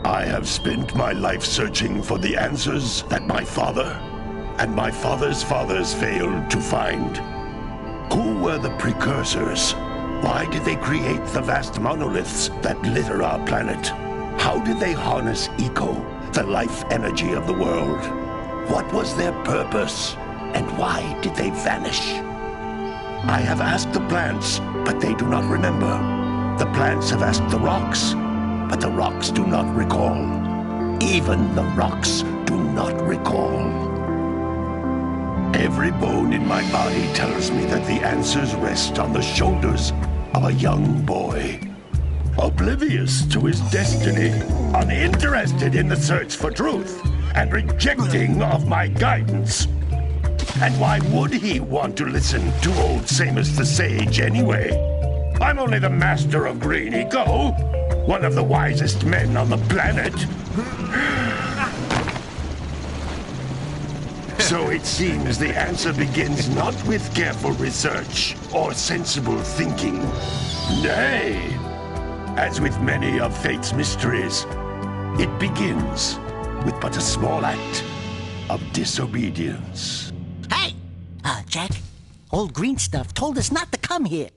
I have spent my life searching for the answers that my father and my father's fathers failed to find. Who were the precursors? Why did they create the vast monoliths that litter our planet? How did they harness eco, the life energy of the world? What was their purpose? And why did they vanish? I have asked the plants, but they do not remember. The plants have asked the rocks, but the rocks do not recall. Even the rocks do not recall. Every bone in my body tells me that the answers rest on the shoulders of a young boy. Oblivious to his destiny, uninterested in the search for truth, and rejecting of my guidance. And why would he want to listen to old Samus the Sage anyway? I'm only the master of green eco, one of the wisest men on the planet. So it seems the answer begins not with careful research or sensible thinking. Nay, as with many of fate's mysteries, it begins with but a small act of disobedience. Hey! Jak, old green stuff told us not to come here.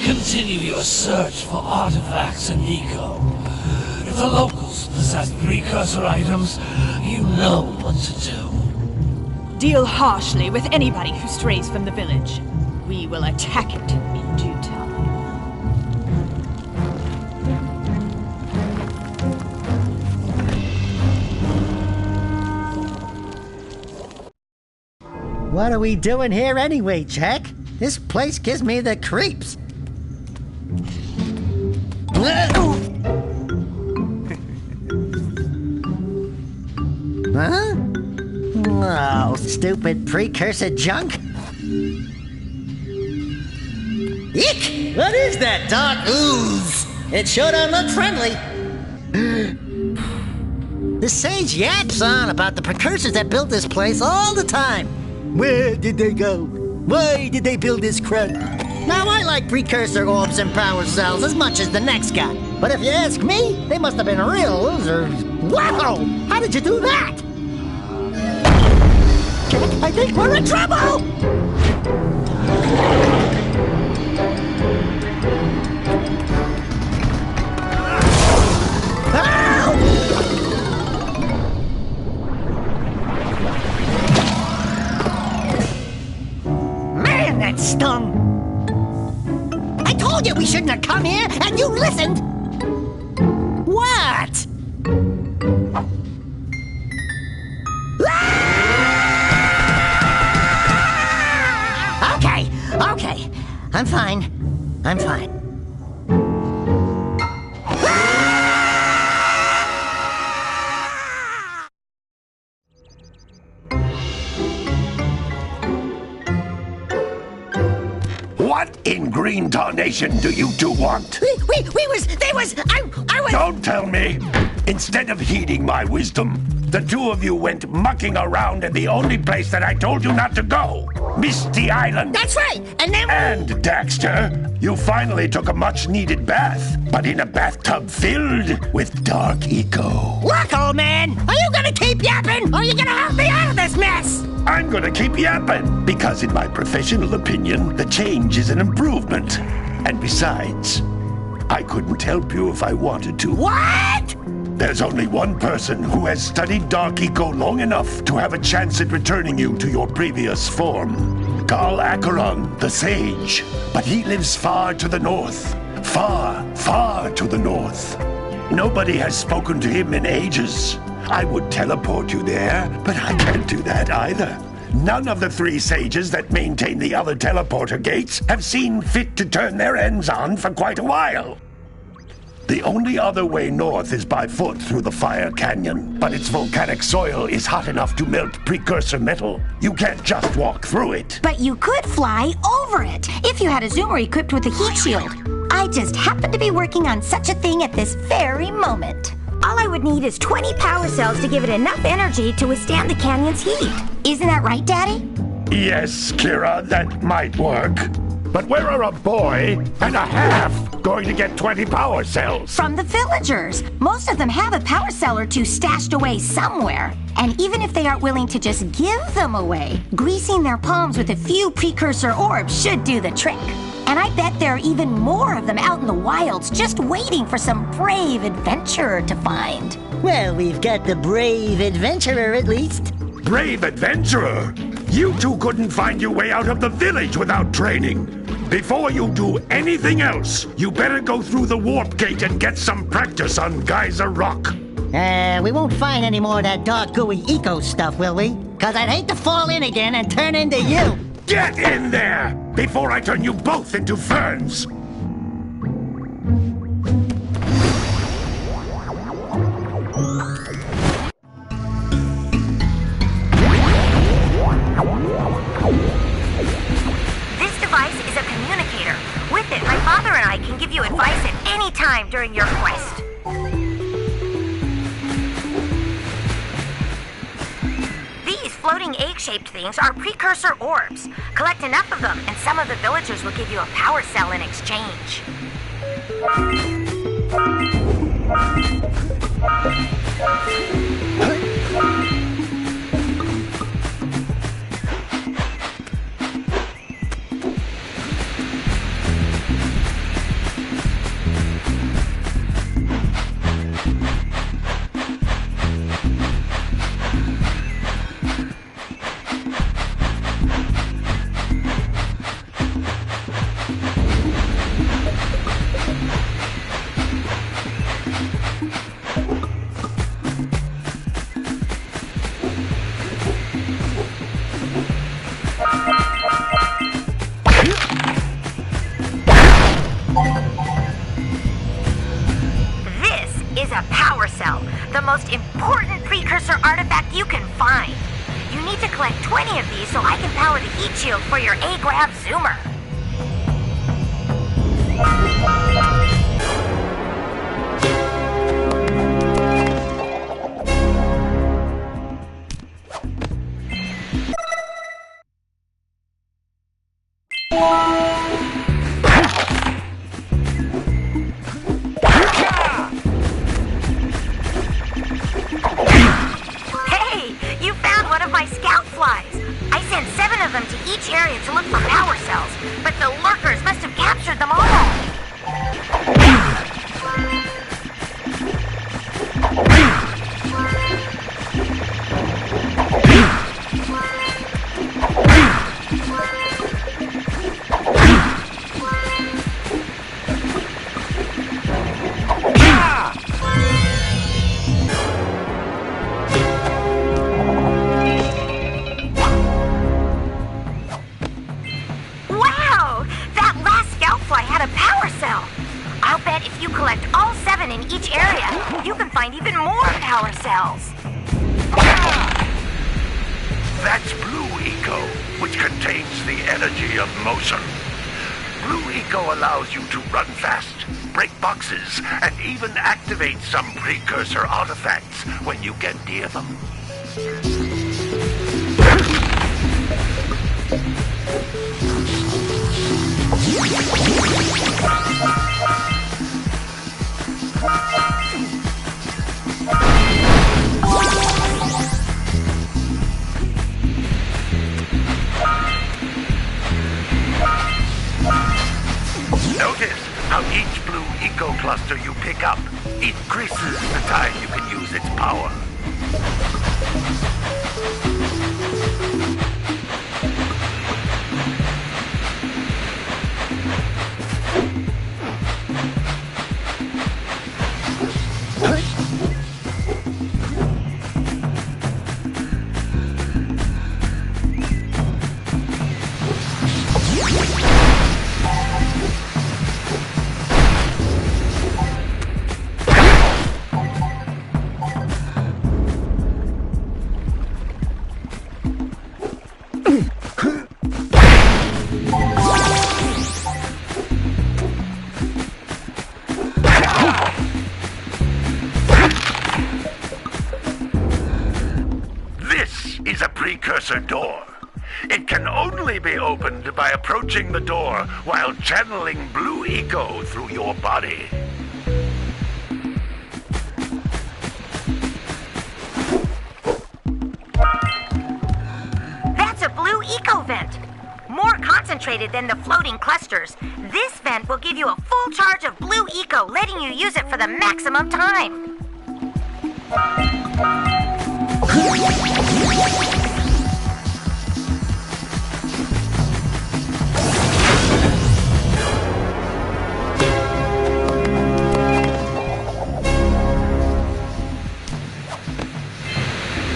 Continue your search for artifacts and eco. If the locals possess precursor items, you know what to do. Deal harshly with anybody who strays from the village. We will attack it in due time. What are we doing here anyway, Jak? This place gives me the creeps. Huh? Oh, stupid precursor junk. Eek! What is that dark ooze? It sure don't look friendly. The sage yaps on about the precursors that built this place all the time. Where did they go? Why did they build this crud? Now, I like precursor orbs and power cells as much as the next guy. But if you ask me, they must have been real losers. Wow! How did you do that? Jak, I think we're in trouble! Man, that stung! I told you we shouldn't have come here, and you listened! What? Okay. I'm fine. What in green tarnation do you two want? I was... Don't tell me! Instead of heeding my wisdom, the two of you went mucking around in the only place that I told you not to go, Misty Island. That's right, and then... And, Daxter, you finally took a much-needed bath, but in a bathtub filled with dark eco. Look, old man, are you gonna keep yapping, or are you gonna help me out of this mess? I'm gonna keep yapping, because in my professional opinion, the change is an improvement. And besides, I couldn't help you if I wanted to. What? There's only one person who has studied Dark Eco long enough to have a chance at returning you to your previous form. Carl Acheron, the Sage. But he lives far to the north. Far, far to the north. Nobody has spoken to him in ages. I would teleport you there, but I can't do that either. None of the three sages that maintain the other teleporter gates have seen fit to turn their ends on for quite a while. The only other way north is by foot through the Fire Canyon, but its volcanic soil is hot enough to melt precursor metal. You can't just walk through it. But you could fly over it if you had a zoomer equipped with a heat shield. I just happen to be working on such a thing at this very moment. All I would need is 20 power cells to give it enough energy to withstand the canyon's heat. Isn't that right, Daddy? Yes, Kira, that might work. But where are a boy and a half going to get 20 power cells? From the villagers. Most of them have a power cell or two stashed away somewhere. And even if they aren't willing to just give them away, greasing their palms with a few precursor orbs should do the trick. And I bet there are even more of them out in the wilds just waiting for some brave adventurer to find. Well, we've got the brave adventurer at least. Brave adventurer? You two couldn't find your way out of the village without training. Before you do anything else, you better go through the warp gate and get some practice on Geyser Rock. We won't find any more of that dark gooey eco stuff, will we? 'Cause I'd hate to fall in again and turn into you. Get in there before I turn you both into ferns. This device is a communicator. With it, my father and I can give you advice at any time during your quest. These floating egg-shaped things are precursor orbs. Collect enough of them, and some of the villagers will give you a power cell in exchange. The most important precursor artifact you can find. You need to collect 20 of these so I can power the heat shield for your A-Grav zoomer. Each area to look for power cells, but the lurkers must have captured them all. In each area, you can find even more power cells. That's blue eco, which contains the energy of motion. Blue Eco allows you to run fast, break boxes, and even activate some precursor artifacts when you get near them. Notice how each Blue Eco cluster you pick up increases the time you can use its power. Is a precursor door. It can only be opened by approaching the door while channeling Blue Eco through your body. That's a Blue Eco vent. More concentrated than the floating clusters. This vent will give you a full charge of Blue Eco, letting you use it for the maximum time.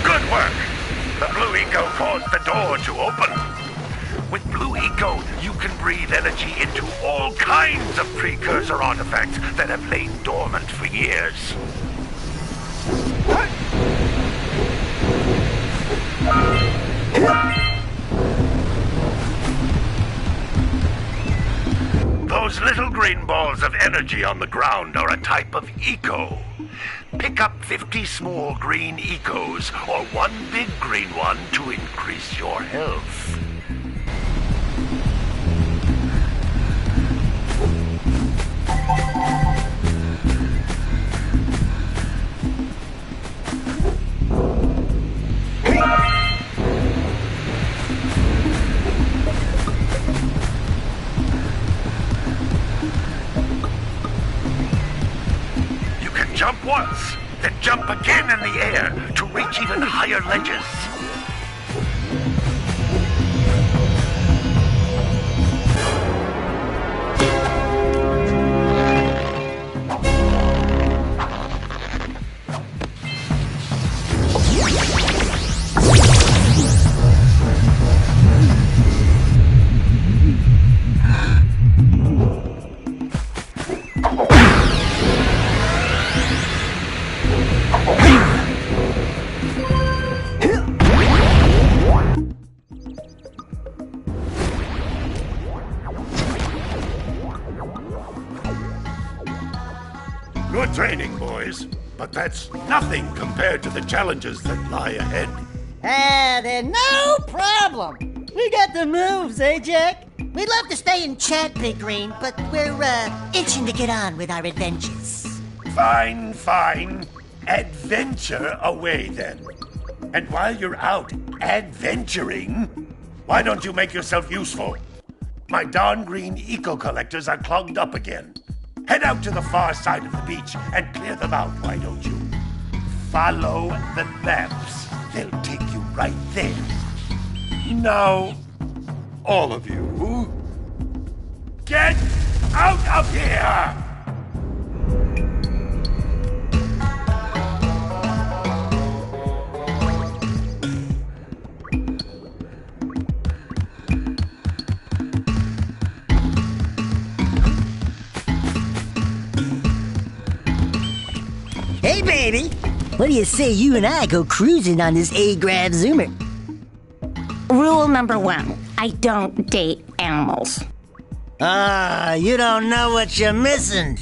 Good work! The Blue Eco caused the door to open. With Blue Eco, you can breathe energy into all kinds of precursor artifacts that have lain dormant for years. Those little green balls of energy on the ground are a type of eco. Pick up 50 small green ecos or one big green one to increase your health. Jump once, then jump again in the air to reach even higher ledges. Good training, boys, but that's nothing compared to the challenges that lie ahead. They're no problem. We got the moves, eh, Jack? We'd love to stay and chat, Big Green, but we're, itching to get on with our adventures. Fine, fine. Adventure away, then. And while you're out adventuring, why don't you make yourself useful? My darn green eco-collectors are clogged up again. Head out to the far side of the beach and clear them out, why don't you? Follow the maps. They'll take you right there. Now, all of you, get out of here! Hey, baby! What do you say you and I go cruising on this A-Grav Zoomer? Rule number 1, I don't date animals. Ah, you don't know what you're missing.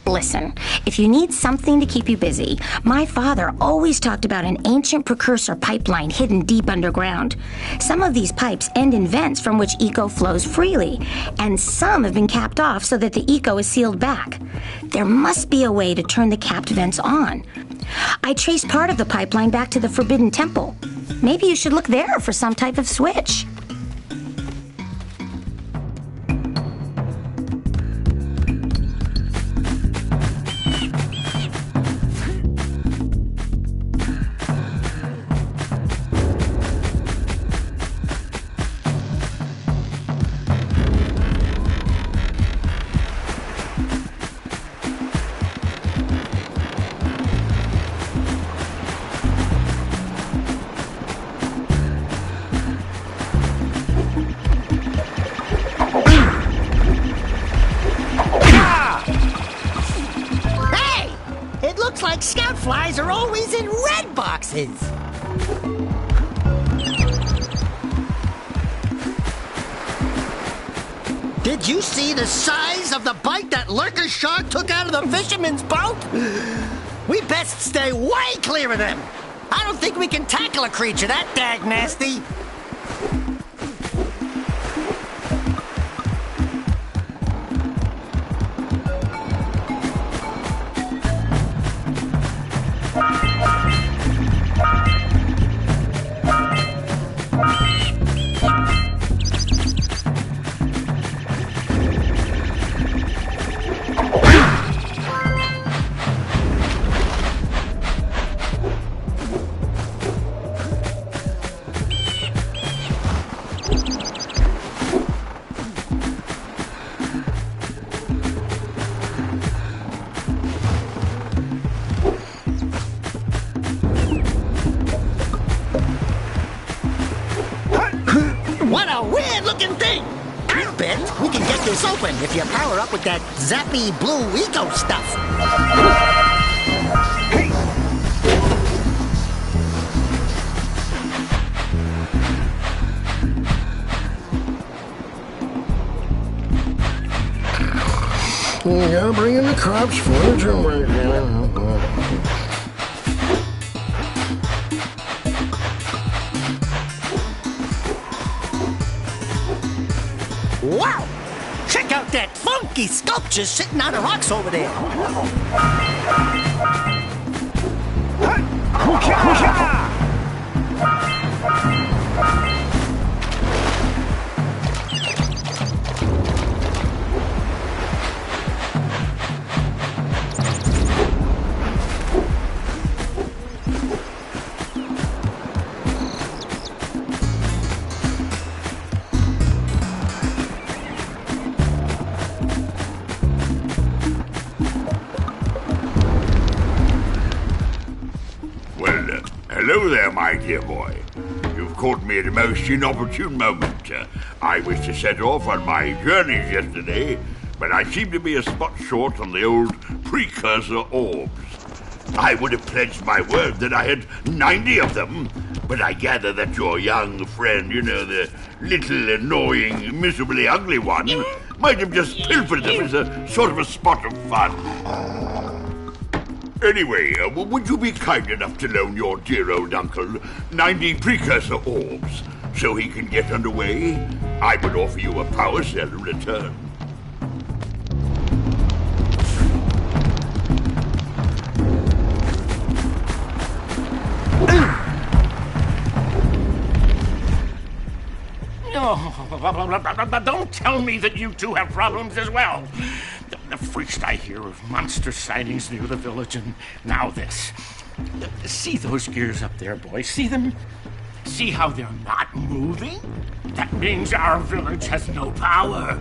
Listen, if you need something to keep you busy, my father always talked about an ancient precursor pipeline hidden deep underground. Some of these pipes end in vents from which eco flows freely, and some have been capped off so that the eco is sealed back. There must be a way to turn the capped vents on. I traced part of the pipeline back to the Forbidden Temple. Maybe you should look there for some type of switch. Scout flies are always in red boxes. Did you see the size of the bite that lurker shark took out of the fisherman's boat? We best stay way clear of them. I don't think we can tackle a creature that dag nasty. What a weird-looking thing! I bet we can get this open if you power up with that zappy blue eco stuff. Yeah, bring in the cops for the Wow! Check out that funky sculpture sitting on the rocks over there. Hello there, my dear boy. You've caught me at a most inopportune moment. I was to set off on my journeys yesterday, but I seem to be a spot short on the old precursor orbs. I would have pledged my word that I had 90 of them, but I gather that your young friend, the little annoying, miserably ugly one, might have just pilfered them as a sort of a spot of fun. Anyway, would you be kind enough to loan your dear old uncle 90 precursor orbs so he can get underway? I would offer you a power cell in return. Oh, don't tell me that you two have problems as well. The first I hear of monster sightings near the village, and now this. See those gears up there, boys? See them? See how they're not moving? That means our village has no power.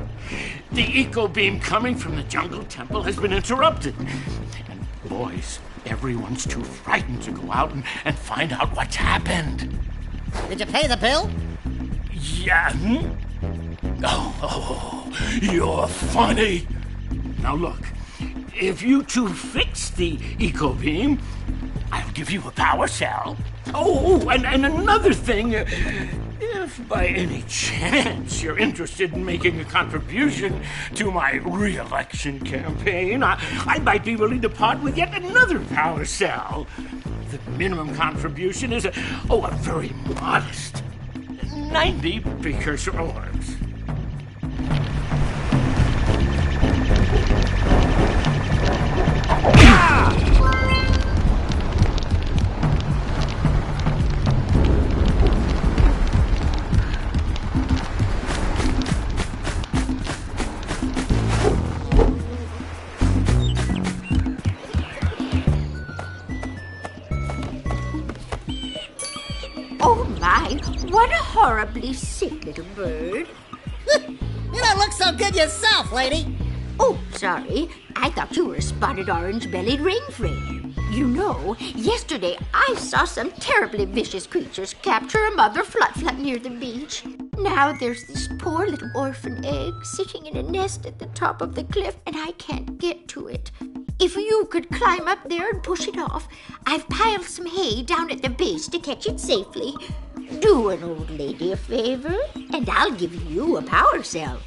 The eco beam coming from the jungle temple has been interrupted. And boys, everyone's too frightened to go out and find out what's happened. Did you pay the bill? Yeah. Oh, you're funny. Now look, if you two fix the eco beam, I'll give you a power cell. Oh, and another thing, If by any chance you're interested in making a contribution to my re-election campaign, I might be willing to part with yet another power cell. The minimum contribution is a very modest 90 precursor orbs. Oh my, what a horribly sick little bird. You don't look so good yourself, lady. Oh, sorry. I thought you were a spotted orange-bellied rainframe. You know, yesterday I saw some terribly vicious creatures capture a mother flut-flut near the beach. Now there's this poor little orphan egg sitting in a nest at the top of the cliff, and I can't get to it. If you could climb up there and push it off, I've piled some hay down at the base to catch it safely. Do an old lady a favor, and I'll give you a power cell.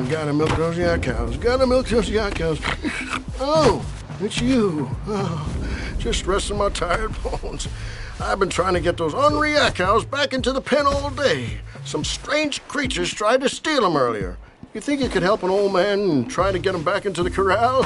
Gotta milk those yak cows. Gotta milk those yak cows. Oh, it's you. Oh, just resting my tired bones. I've been trying to get those ornery yak cows back into the pen all day. Some strange creatures tried to steal them earlier. You think you could help an old man and try to get them back into the corral?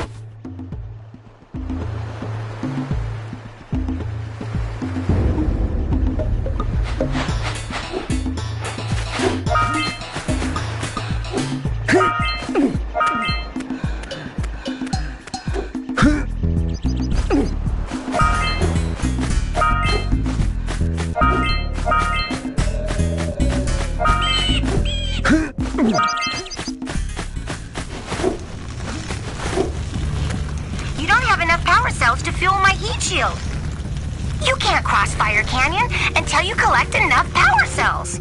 You don't have enough power cells to fuel my heat shield. You can't cross Fire Canyon until you collect enough power cells.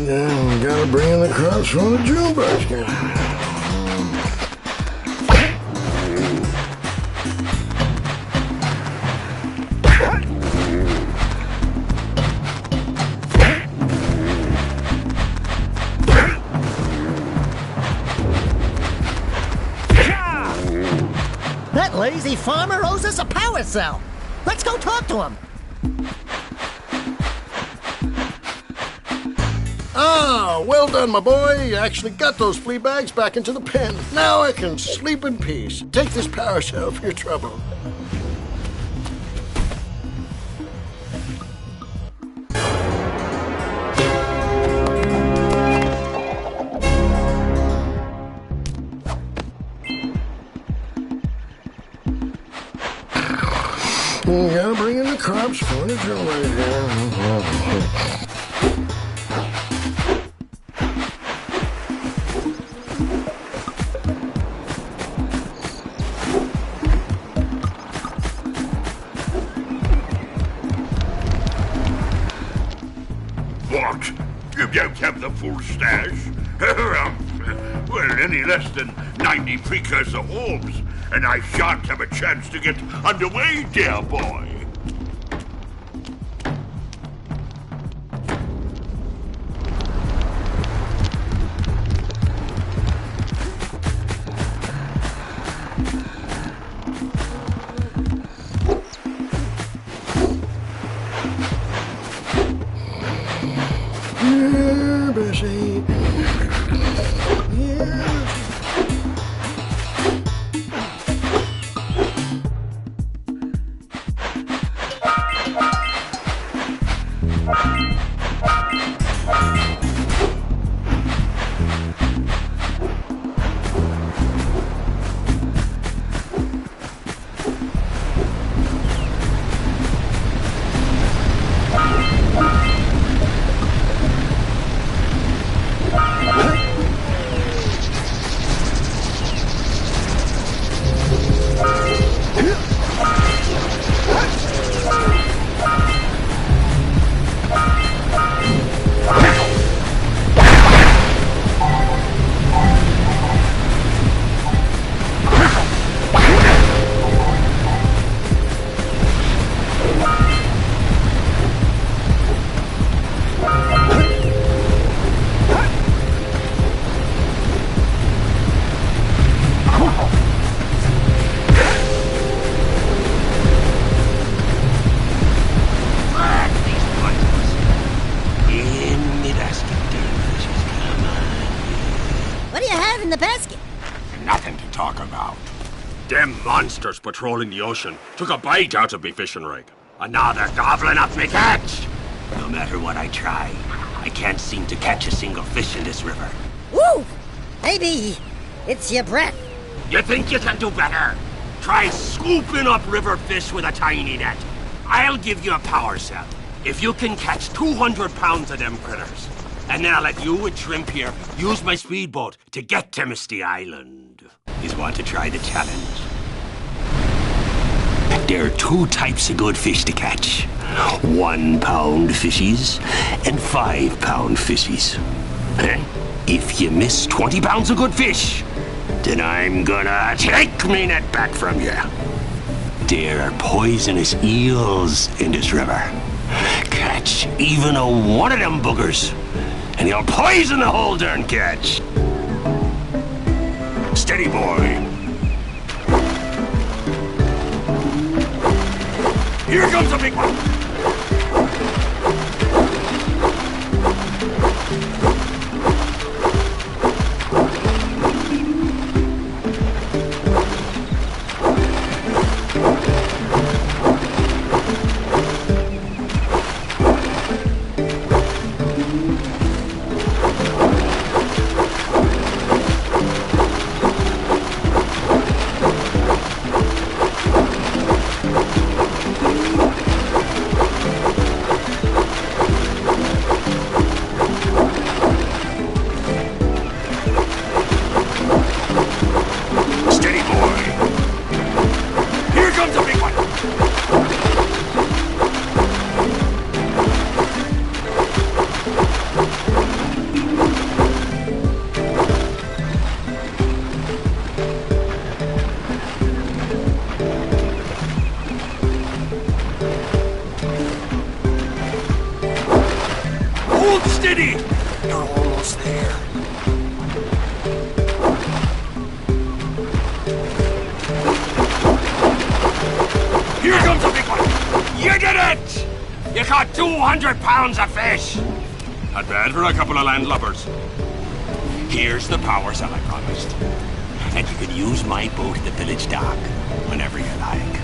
Yeah, gotta bring in the crops from the June basket. That lazy farmer owes us a power cell. Let's go talk to him. Ah, well done, my boy. You actually got those flea bags back into the pen. Now I can sleep in peace. Take this power cell for your trouble. You gotta bring in the crops, furniture, What? You don't have the full stash? Well, any less than 90 precursor orbs, and I shan't have a chance to get underway, dear boy. Bessie. What do you have in the basket? Nothing to talk about. Them monsters patrolling the ocean took a bite out of me fishing rig. And now they're gobbling up me catch. No matter what I try, I can't seem to catch a single fish in this river. Woo! Maybe it's your breath. You think you can do better? Try scooping up river fish with a tiny net. I'll give you a power cell if you can catch 200 pounds of them critters. And then I'll let you and Shrimp here use my speedboat to get to Misty Island. You want to try the challenge? There are two types of good fish to catch. 1 pound fishies and 5 pound fishies. If you miss 20 pounds of good fish, then I'm gonna take me net back from you. There are poisonous eels in this river. Catch even one of them buggers, and you'll poison the whole darn catch. Steady, boy. Here comes a big one. Steady! You're almost there. Here comes a big one! You did it! You caught 200 pounds of fish! Not bad for a couple of landlubbers. Here's the power cell I promised. And you can use my boat at the village dock whenever you like.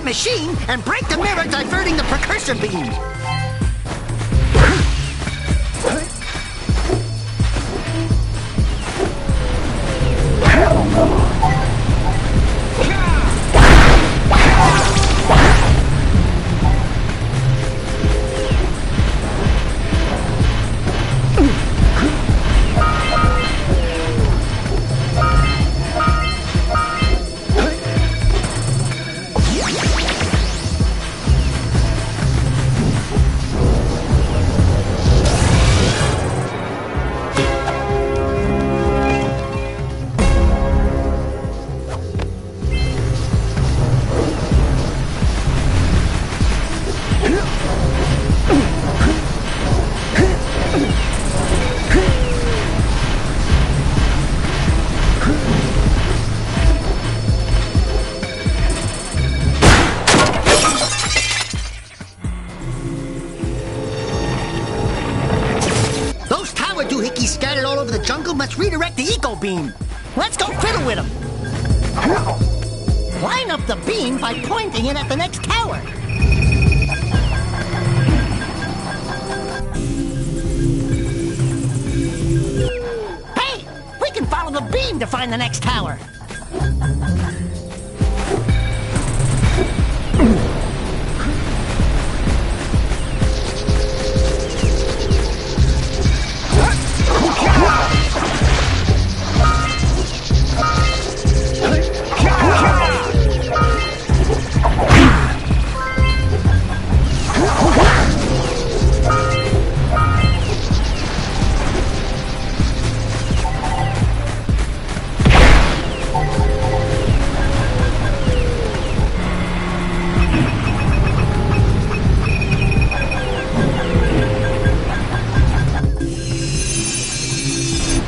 machine and break the mirror diverting the precursor beam. Scattered all over the jungle must redirect the eco beam. Let's go fiddle with them. Line up the beam by pointing it at the next tower. Hey, we can follow the beam to find the next tower.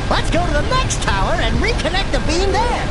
Let's go to the next tower and reconnect the beam there.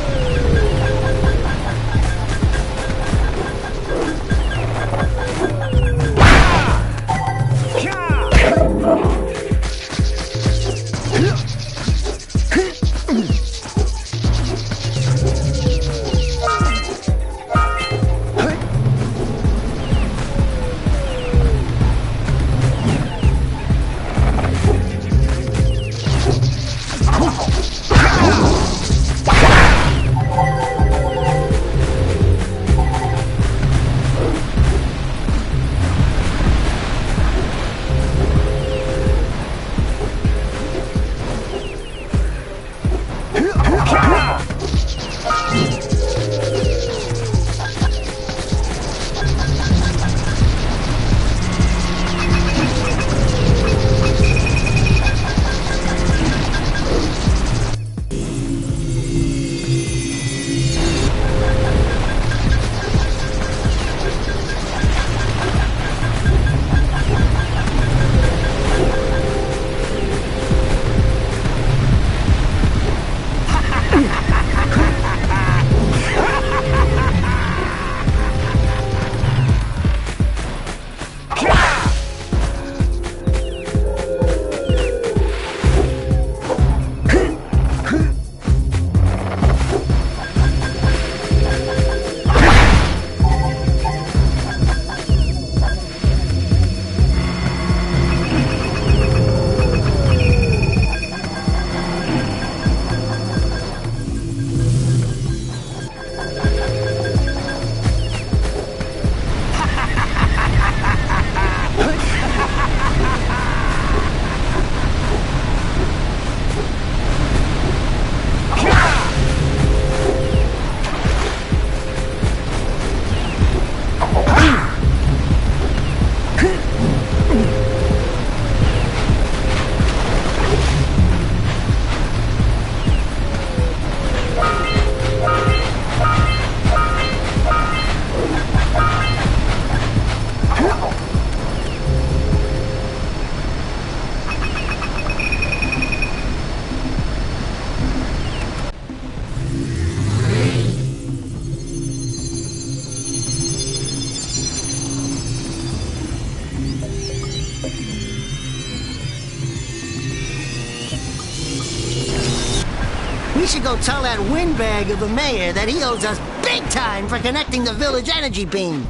We should go tell that windbag of the mayor that he owes us big big time for connecting the village energy beam.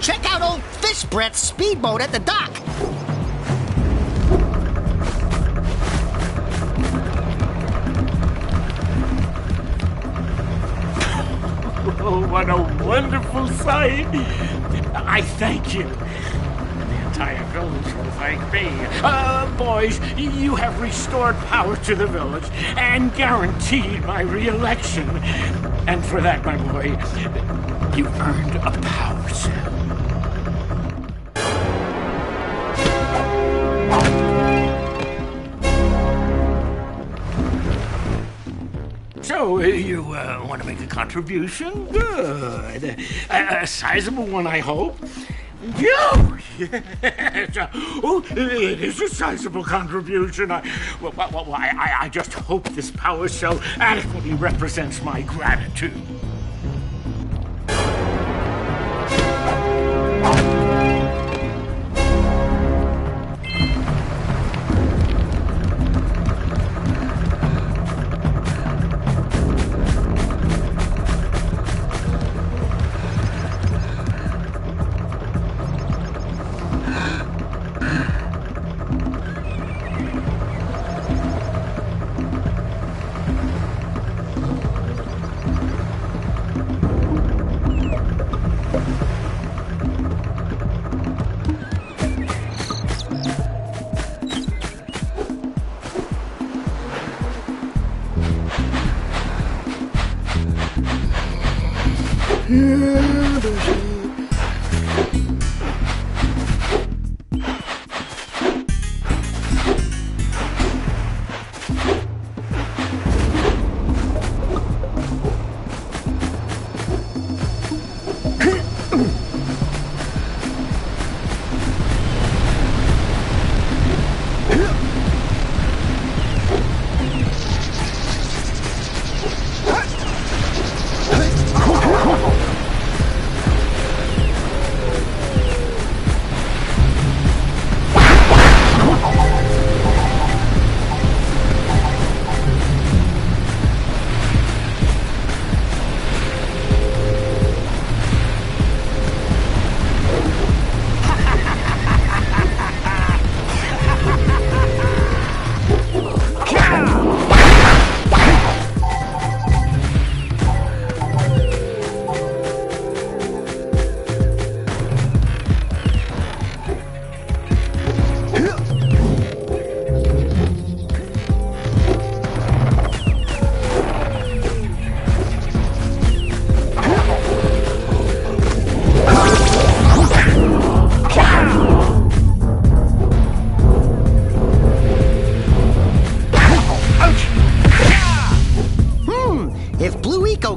Check out old Fish Brett's speedboat at the dock. Oh, what a wonderful sight. I thank you. The entire village will thank me. Boys, you have restored power to the village and guaranteed my re-election. And for that, my boy, you earned a power cell. So, you want to make a contribution? Good. A sizable one, I hope. Yes. Oh, it is a sizable contribution. I just hope this power cell adequately represents my gratitude.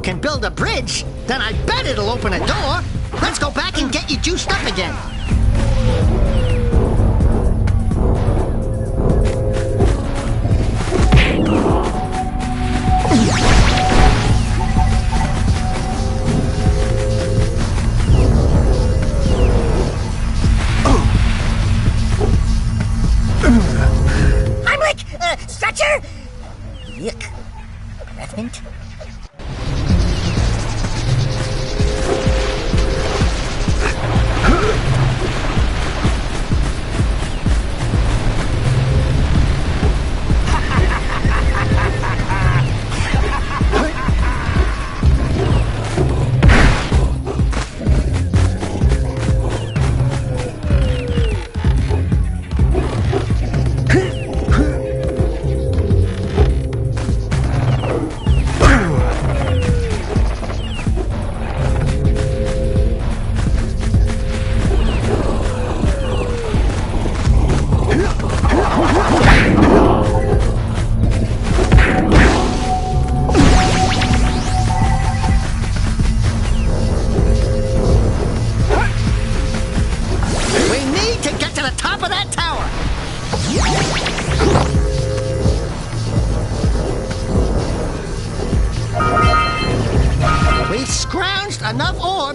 Can build a bridge, then I bet it'll open a door. Let's go back and get you juiced up again. I'm like, stretcher? Yuck. Breath mint?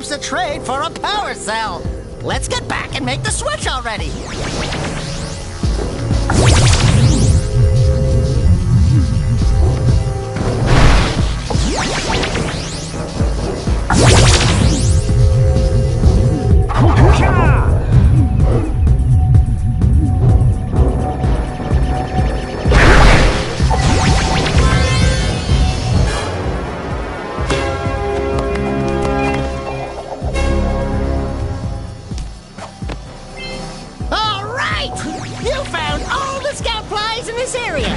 accepts a trade for a power cell. Let's get back and make the switch already. You found all the scout flies in this area!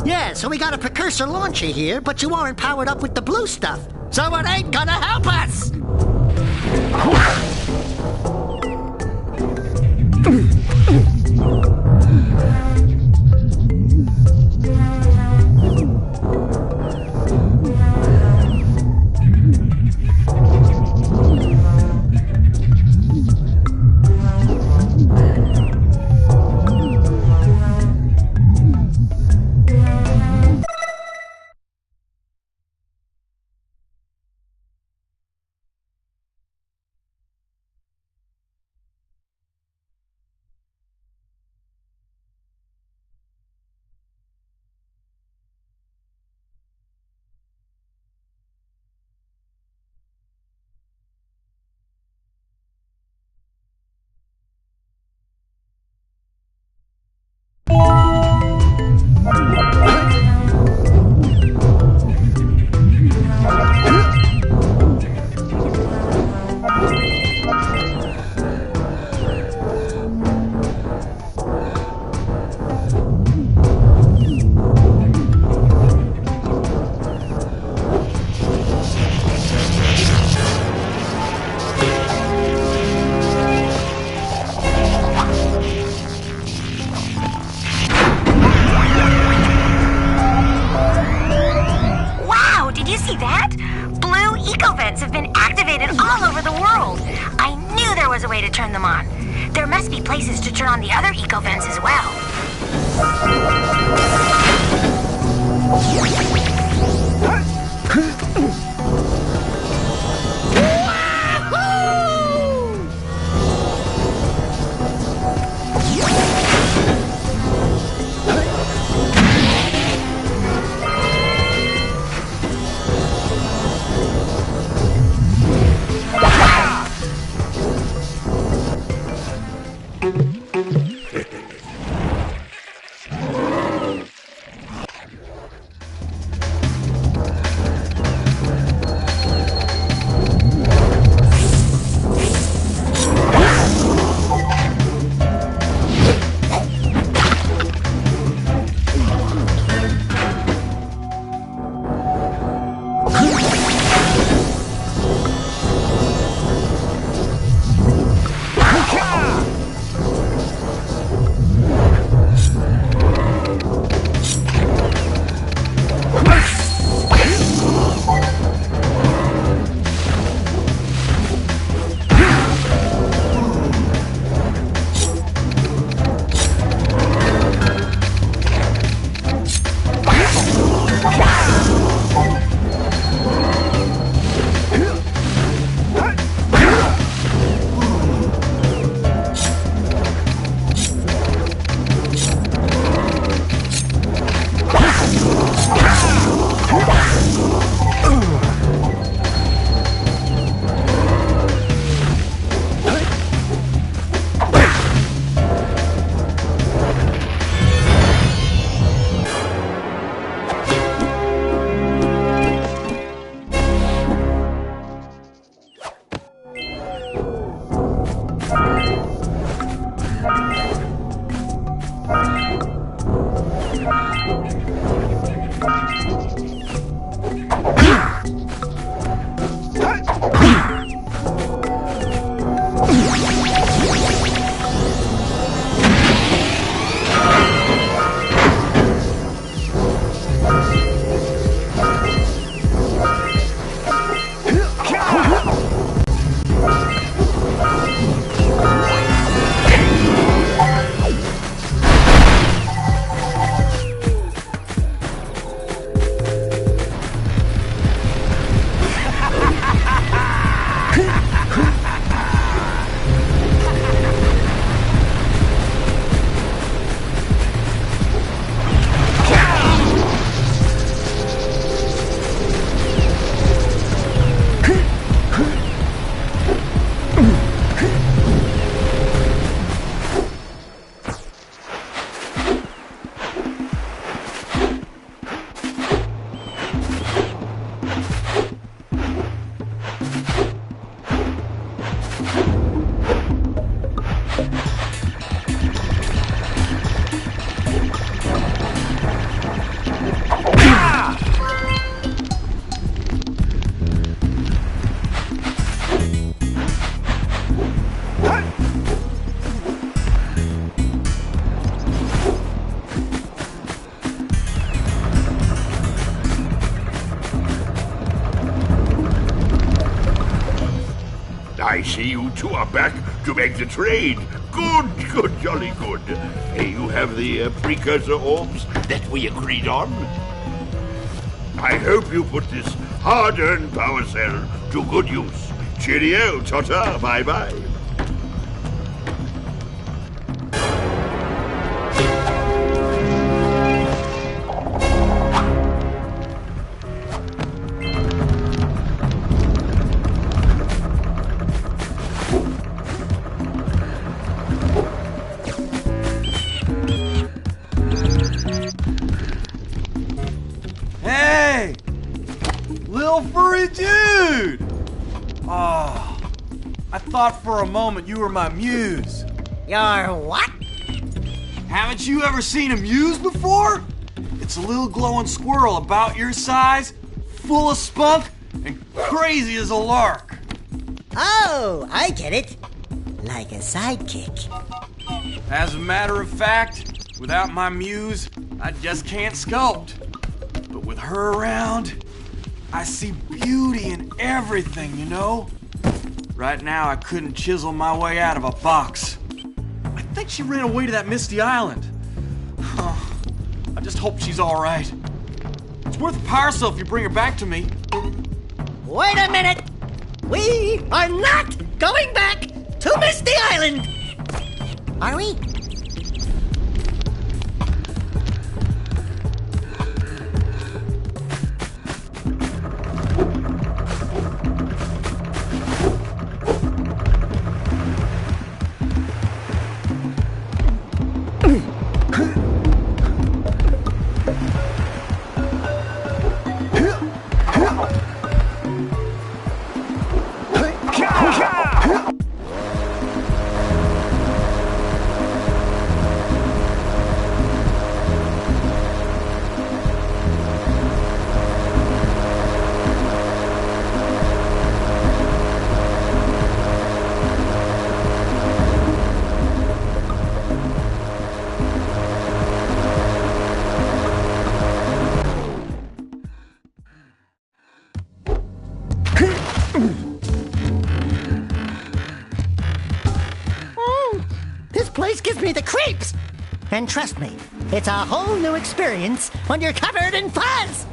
Yeah, so we got a precursor launcher here, but you aren't powered up with the blue stuff, so it ain't gonna help us! Have been activated all over the world. I knew there was a way to turn them on. There must be places to turn on the other eco vents as well. I see you two are back to make the trade. Good, jolly good. You have the precursor orbs that we agreed on. I hope you put this hard-earned power cell to good use. Cheerio, ta-ta, bye-bye. Hey! Lil furry dude! Oh, I thought for a moment you were my muse. Your what? Haven't you ever seen a muse before? It's a little glowing squirrel about your size, full of spunk, and crazy as a lark. Oh, I get it. Like a sidekick. As a matter of fact, without my muse, I just can't sculpt. But with her around, I see beauty in everything, you know? Right now, I couldn't chisel my way out of a box. I think she ran away to that misty island. I just hope she's all right. It's worth a power cell if you bring her back to me. Wait a minute! We are not going back to Misty Island! Are we? This place gives me the creeps! And trust me, it's a whole new experience when you're covered in fuzz!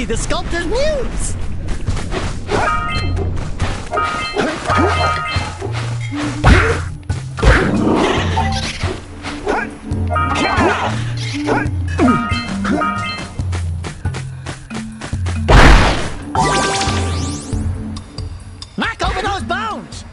The sculptor's muse! Knock over those bones!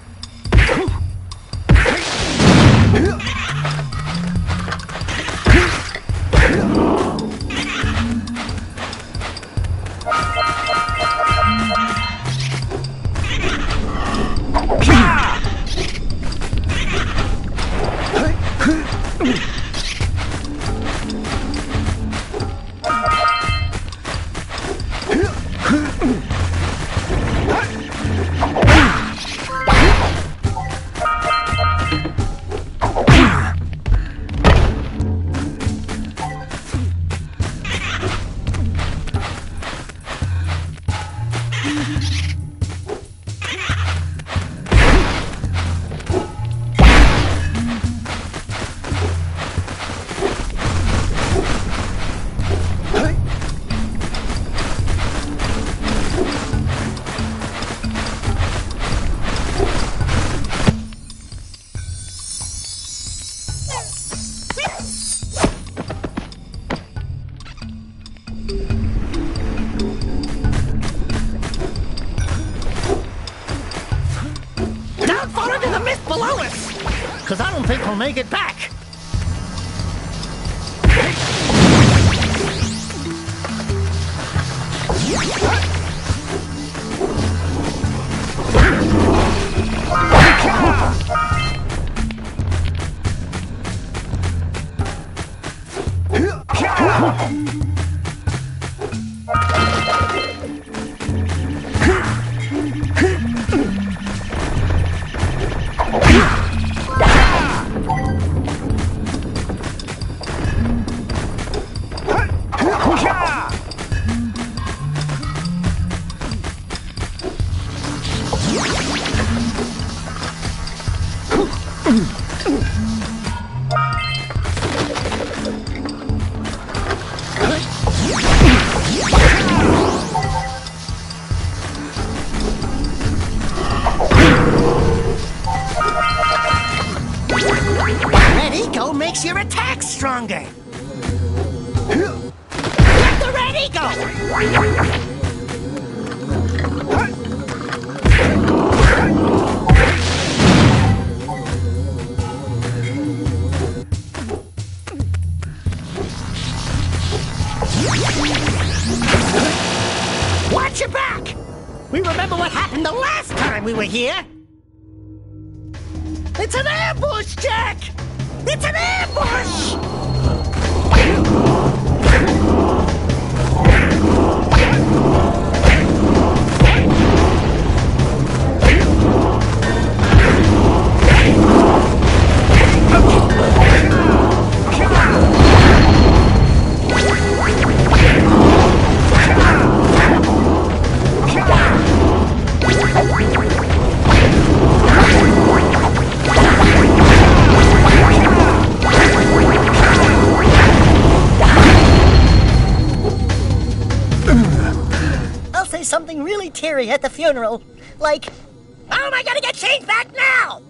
make it back. Red Eco makes your attack stronger. Get the Red Eco! Watch your back! We remember what happened the last time we were here! It's an ambush, Jak! It's an ambush! Something really teary at the funeral. Like, how am I gonna get change back now?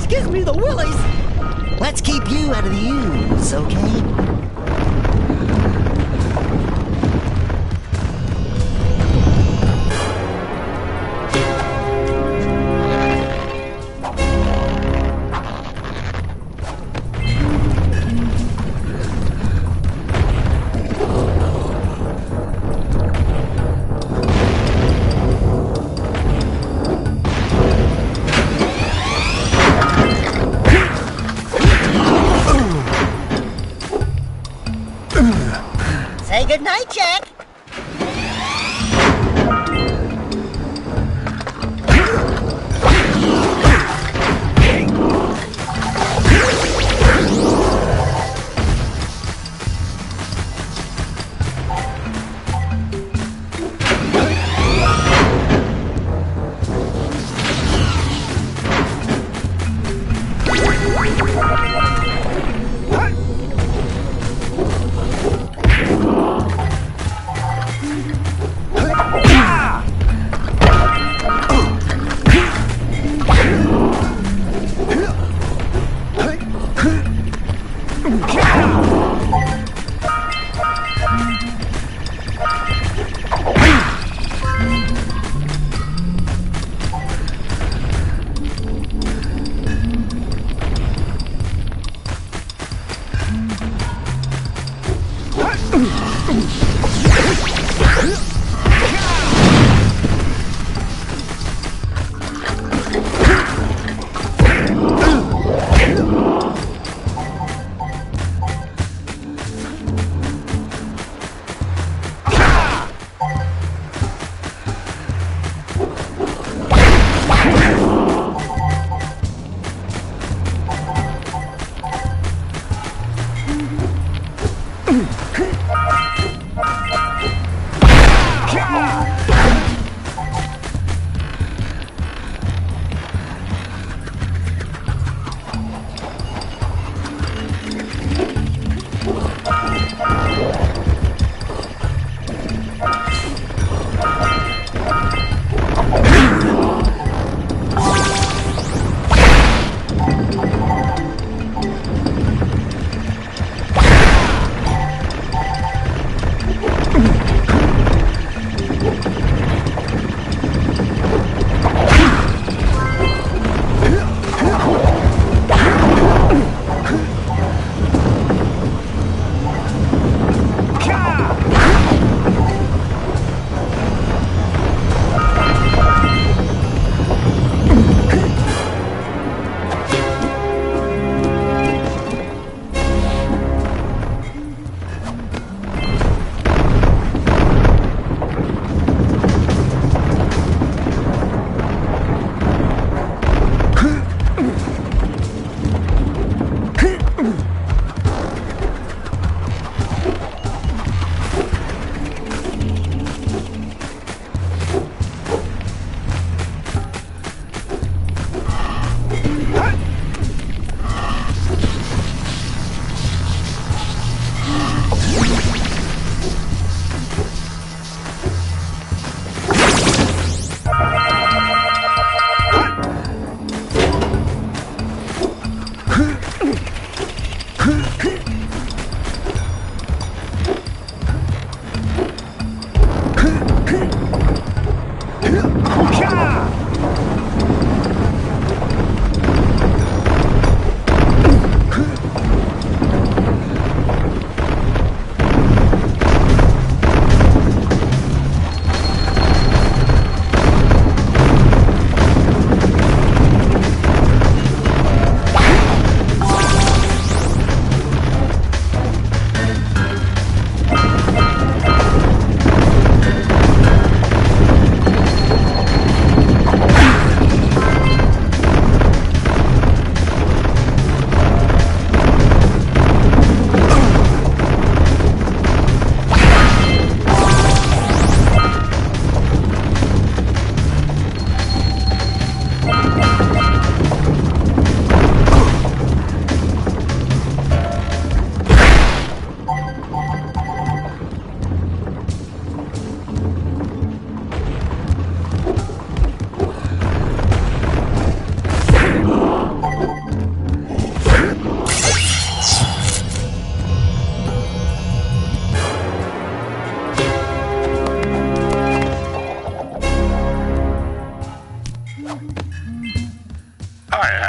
Gives me the willies. Let's keep you out of the ooze, okay? Say goodnight, Jak.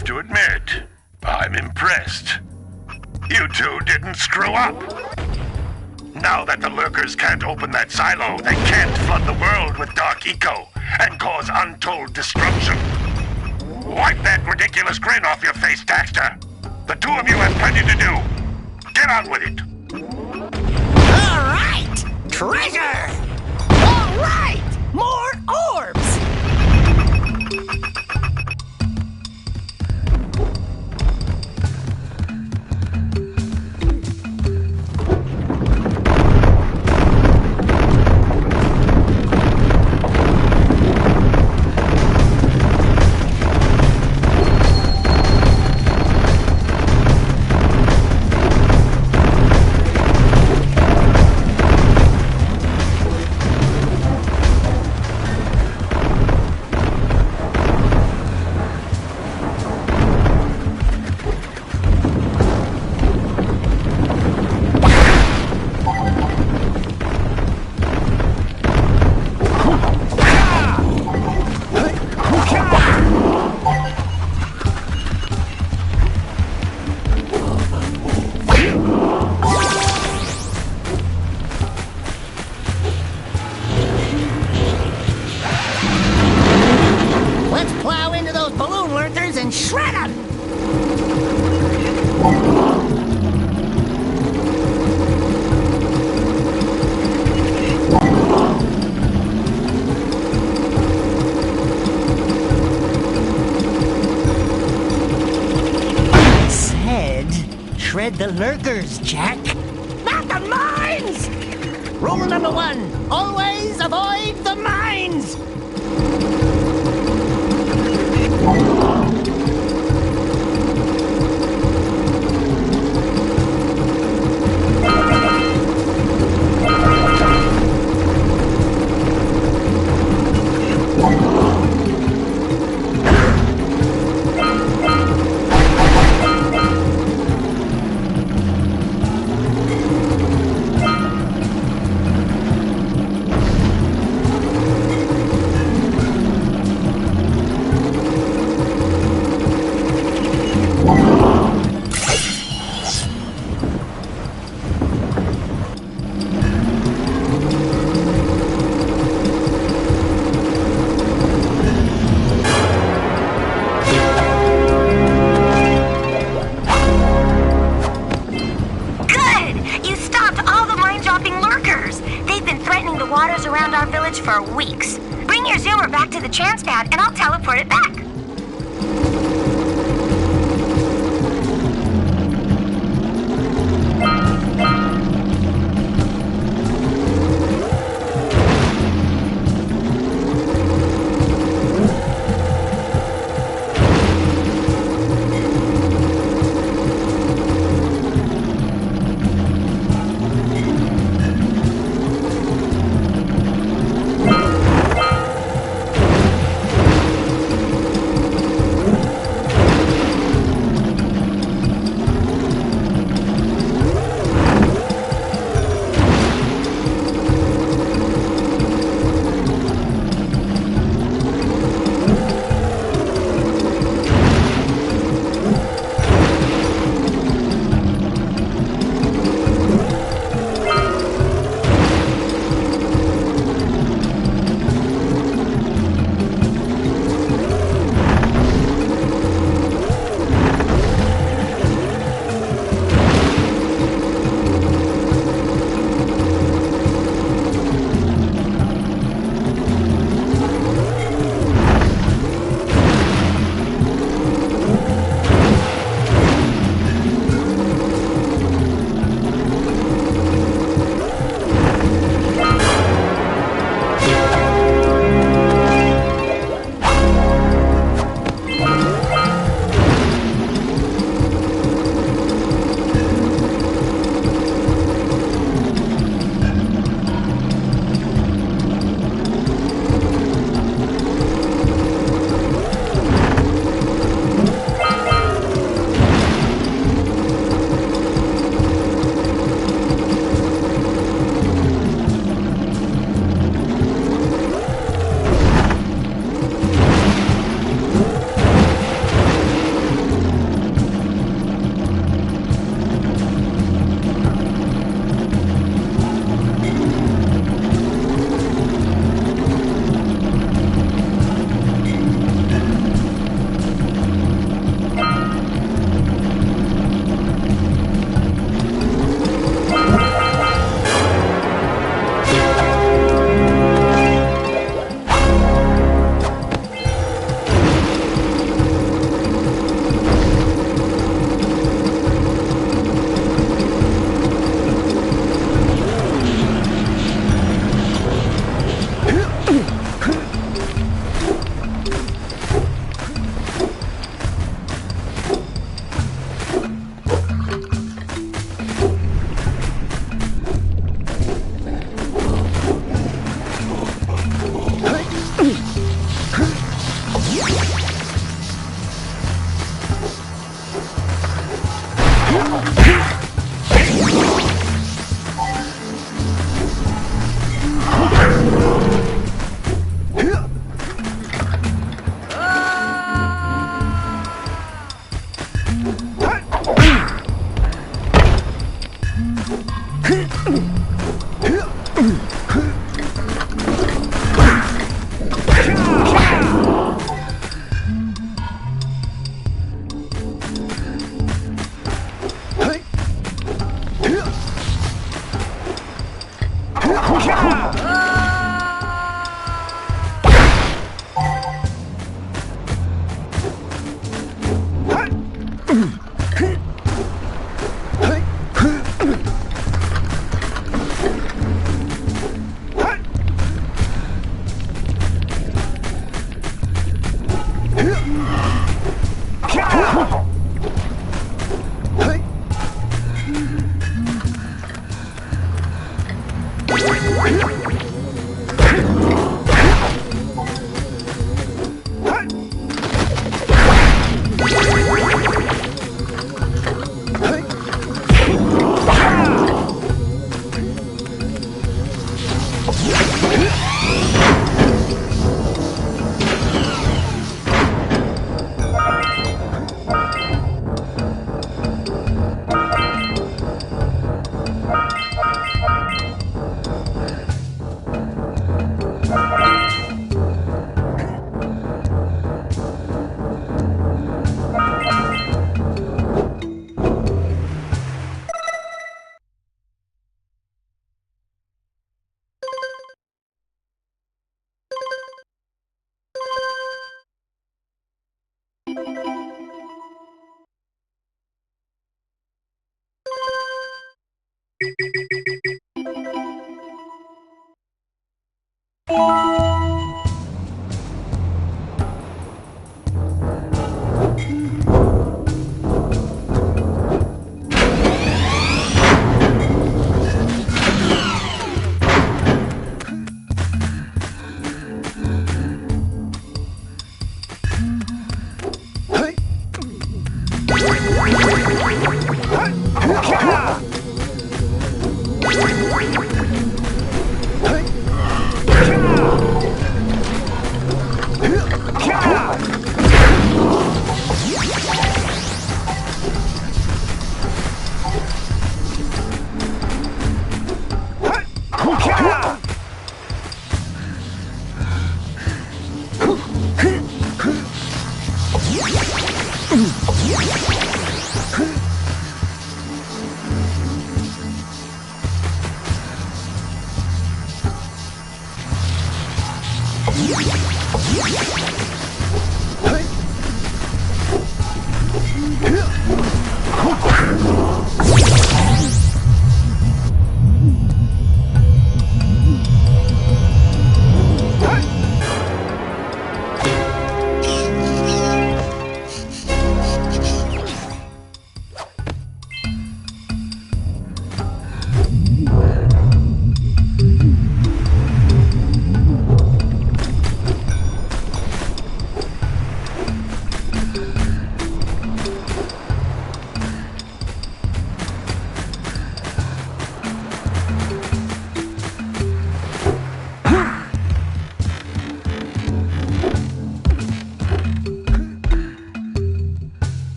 have to admit, I'm impressed. You two didn't screw up. Now that the lurkers can't open that silo, they can't flood the world with dark eco and cause untold destruction. Wipe that ridiculous grin off your face, Daxter. The two of you have plenty to do. Get on with it. All right! Treasure! All right! More orbs! And shred them! I said, shred the lurkers, Jak. Not the mines! Rule number 1, always avoid the mines! waters around our village for weeks. Bring your zoomer back to the chance pad and I'll teleport it back.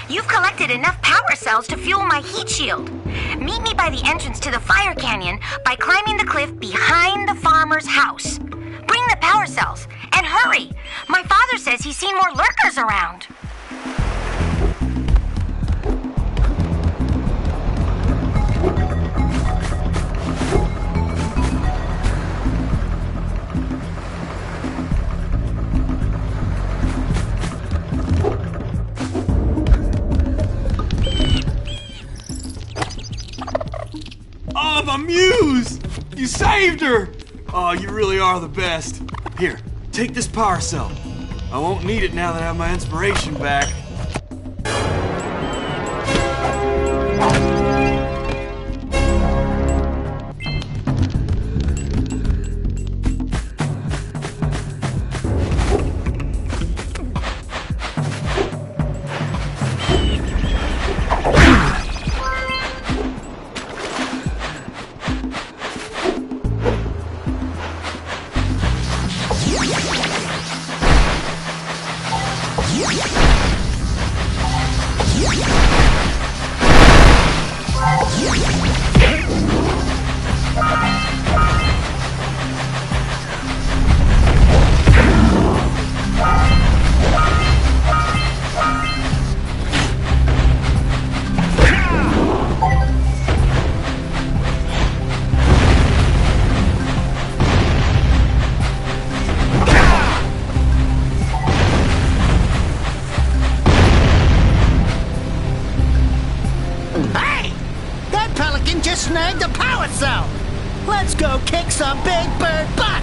You've collected enough power cells to fuel my heat shield. Meet me by the entrance to the fire canyon by climbing the cliff behind the farmer's house. Bring the power cells, and hurry! My father says he's seen more lurkers around. Oh, my muse! You saved her! Oh, you really are the best. Here, take this power cell. I won't need it now that I have my inspiration back. snagged a power cell! Let's go kick some big bird butt!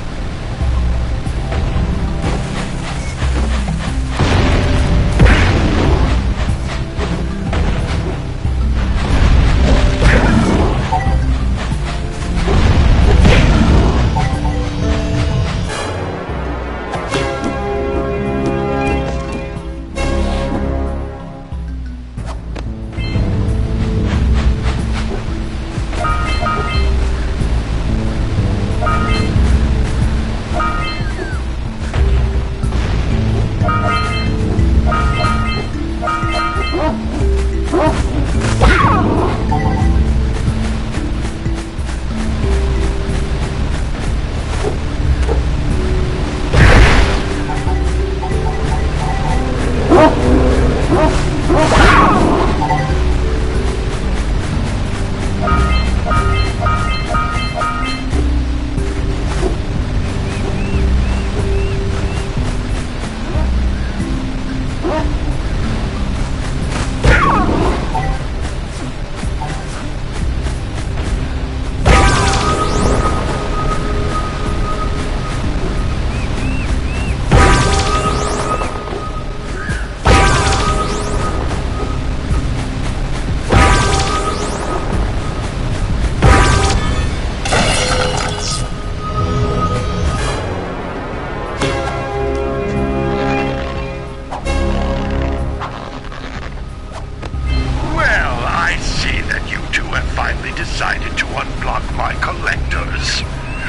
Decided to unblock my collectors.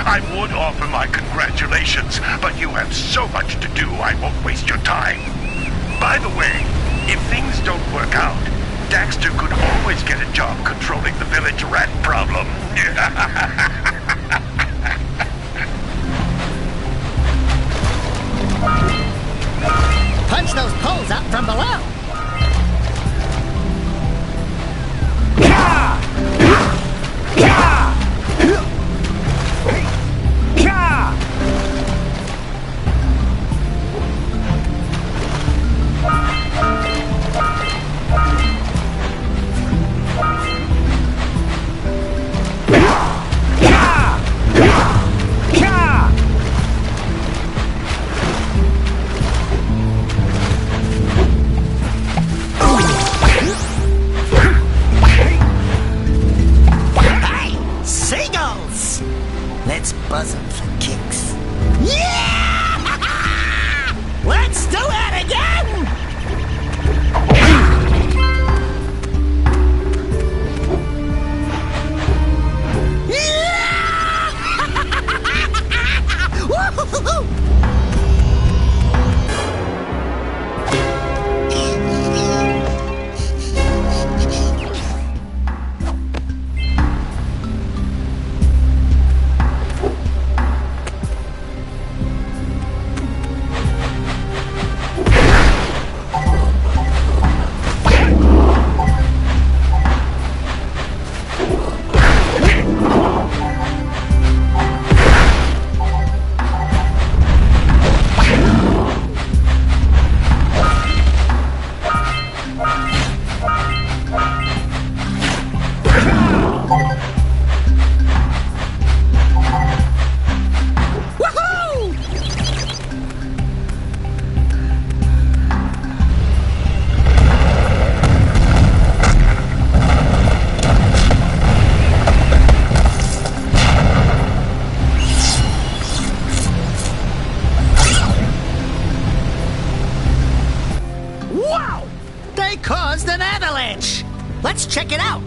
I would offer my congratulations, but you have so much to do I won't waste your time. By the way, if things don't work out, Daxter could always get a job controlling the village rat problem. Punch those poles out from below! Let's buzz them for kicks. Yeah! Let's do it again! Wow! They caused an avalanche! Let's check it out!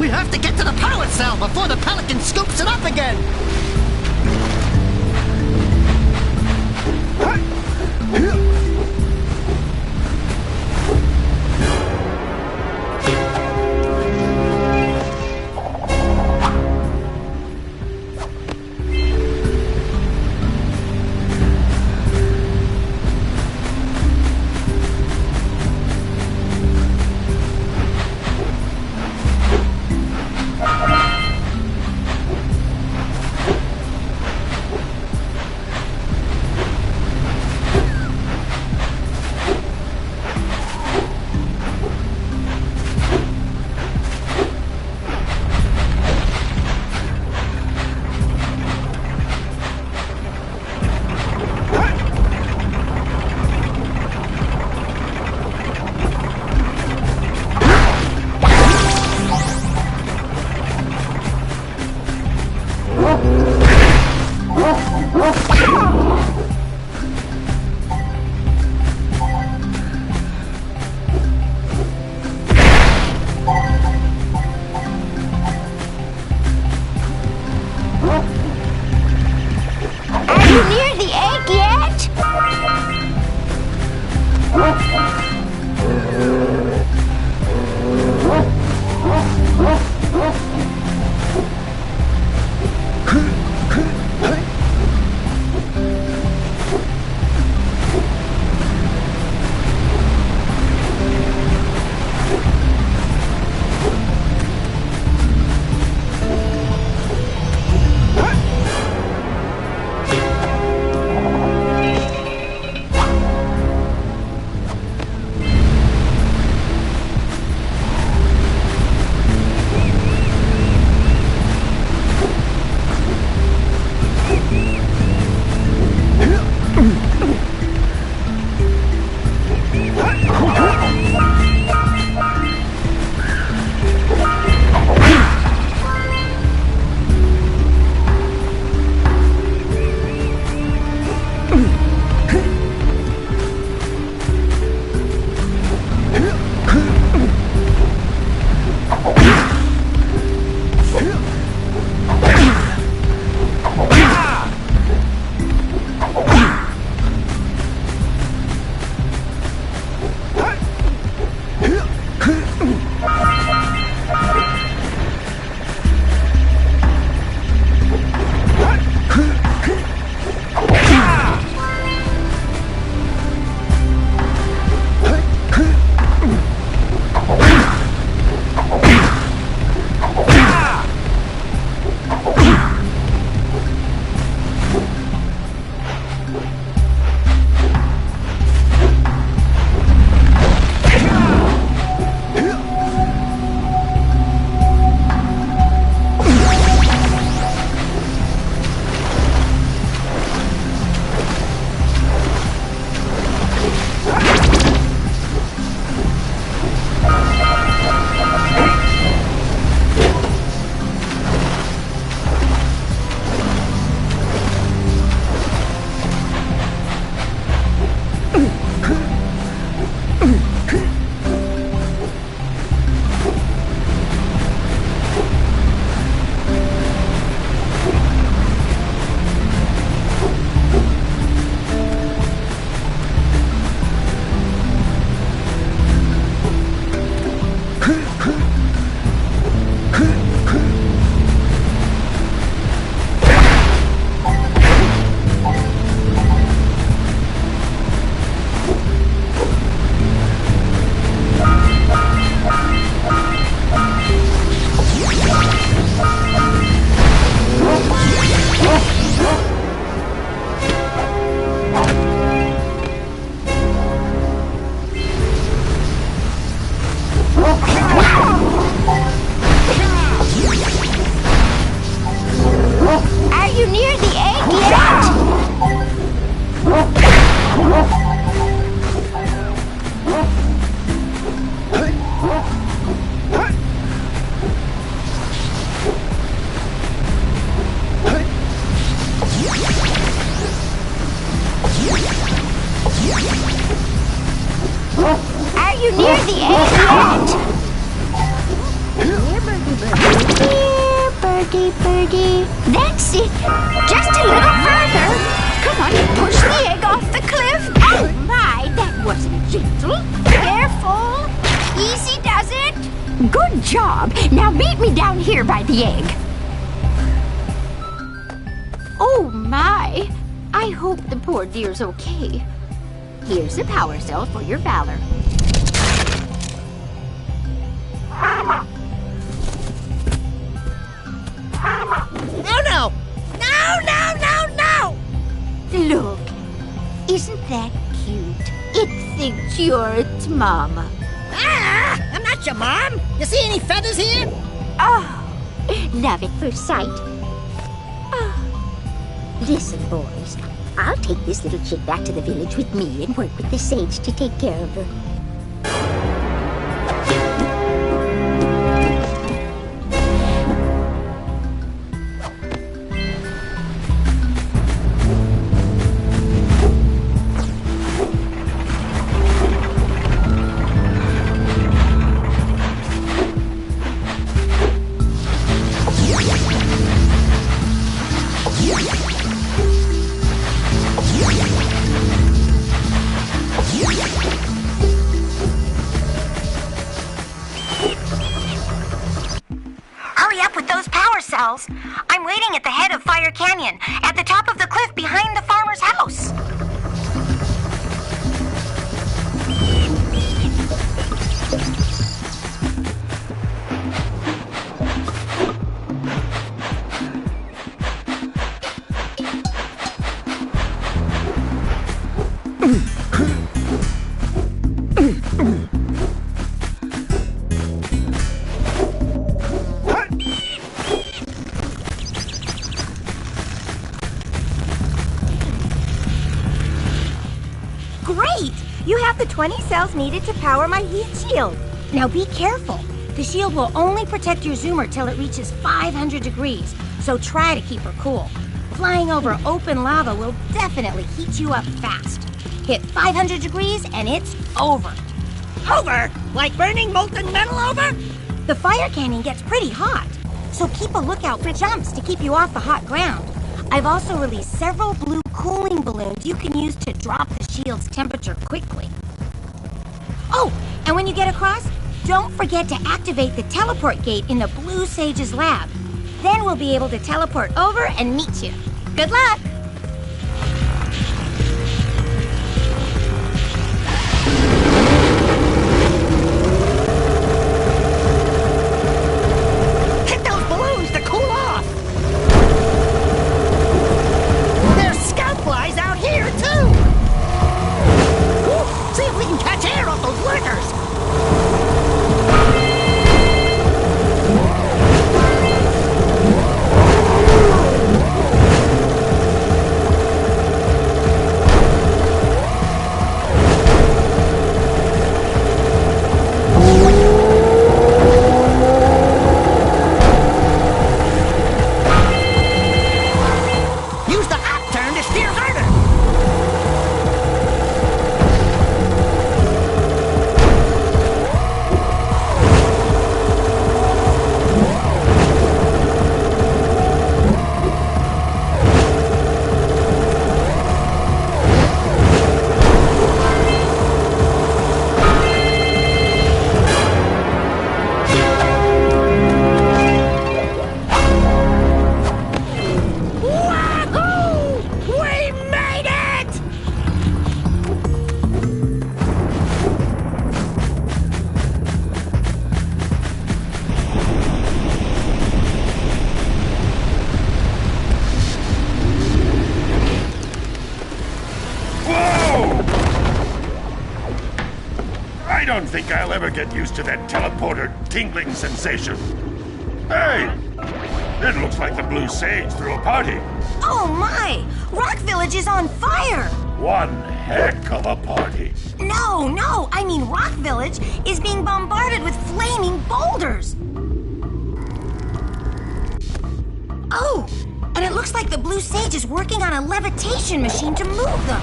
We have to get to the power cell before the pelican scoops it up again! steady. That's it. Just a little further. Come on, push the egg off the cliff. Oh my, that wasn't gentle. Careful. Easy does it. Good job. Now meet me down here by the egg. Oh my. I hope the poor dear's okay. Here's a power cell for your valor. Oh no! No, no, no, no! Look, isn't that cute? It thinks you're its mama. Ah! I'm not your mom! You see any feathers here? Oh, love at first sight. Oh. Listen, boys. I'll take this little chick back to the village with me and work with the sage to take care of her. I'm waiting at the head of Fire Canyon, at the top of the cliff behind the farmer's house. Great! You have the 20 cells needed to power my heat shield. Now be careful. The shield will only protect your zoomer till it reaches 500 degrees, so try to keep her cool. Flying over open lava will definitely heat you up fast. Hit 500 degrees and it's over. Over? Like burning molten metal over? The fire canyon gets pretty hot, so keep a lookout for jumps to keep you off the hot ground. I've also released several blue cooling balloons you can use to drop the shield's temperature quickly. Oh, and when you get across, don't forget to activate the teleport gate in the Blue Sage's lab. Then we'll be able to teleport over and meet you. Good luck! Hit those balloons to cool off! There's scout flies out here, too! Ooh, see if we can catch air off those lurkers! Use the hop turn to steer harder! Wahoo! We made it! Whoa! I don't think I'll ever get used to that teleporter tingling sensation. Hey! It looks like the Blue Sage threw a party. Oh my! Rock Village is on fire! One heck of a party. No, I mean Rock Village is being bombarded with flaming boulders! Oh, and it looks like the Blue Sage is working on a levitation machine to move them.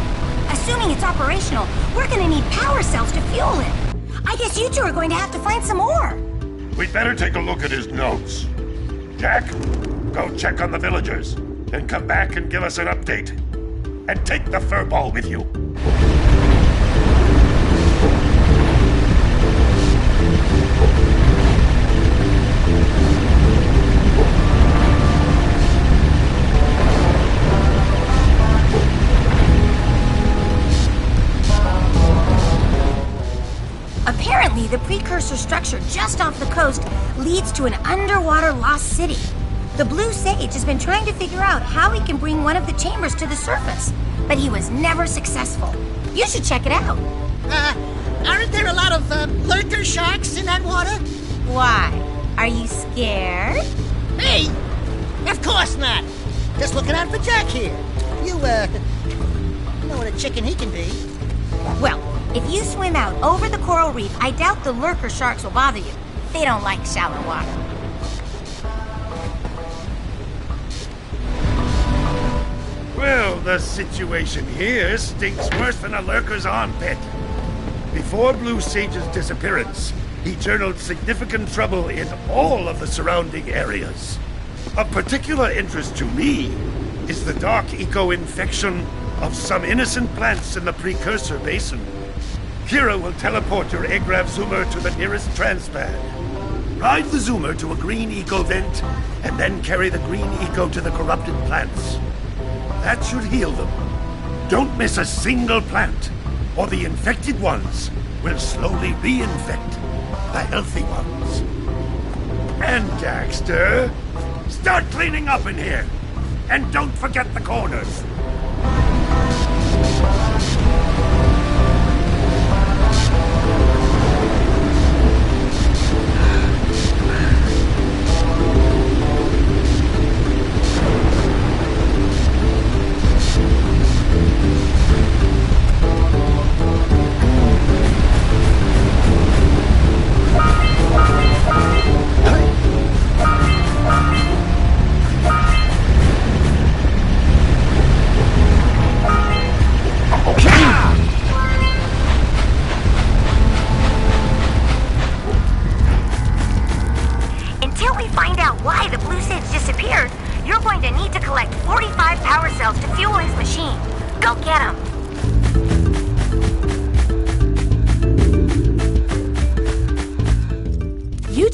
Assuming it's operational, we're gonna need power cells to fuel it. I guess you two are going to have to find some more. We'd better take a look at his notes. Jack, go check on the villagers. Then come back and give us an update. And take the furball with you. Apparently, the precursor structure just off the coast leads to an underwater lost city. The Blue Sage has been trying to figure out how he can bring one of the chambers to the surface, but he was never successful. You should check it out. Aren't there a lot of lurker sharks in that water? Why? Are you scared? Me? Of course not. Just looking out for Jack here. You know what a chicken he can be. Well, if you swim out over the coral reef, I doubt the lurker sharks will bother you. They don't like shallow water. Well, the situation here stinks worse than a lurker's armpit. Before Blue Sage's disappearance, he journaled significant trouble in all of the surrounding areas. Of particular interest to me is the dark eco-infection of some innocent plants in the precursor basin. Kira will teleport your Agrav Zoomer to the nearest transpad. Ride the Zoomer to a green eco vent, and then carry the green eco to the corrupted plants. That should heal them. Don't miss a single plant, or the infected ones will slowly reinfect the healthy ones. And Daxter, start cleaning up in here, and don't forget the corners.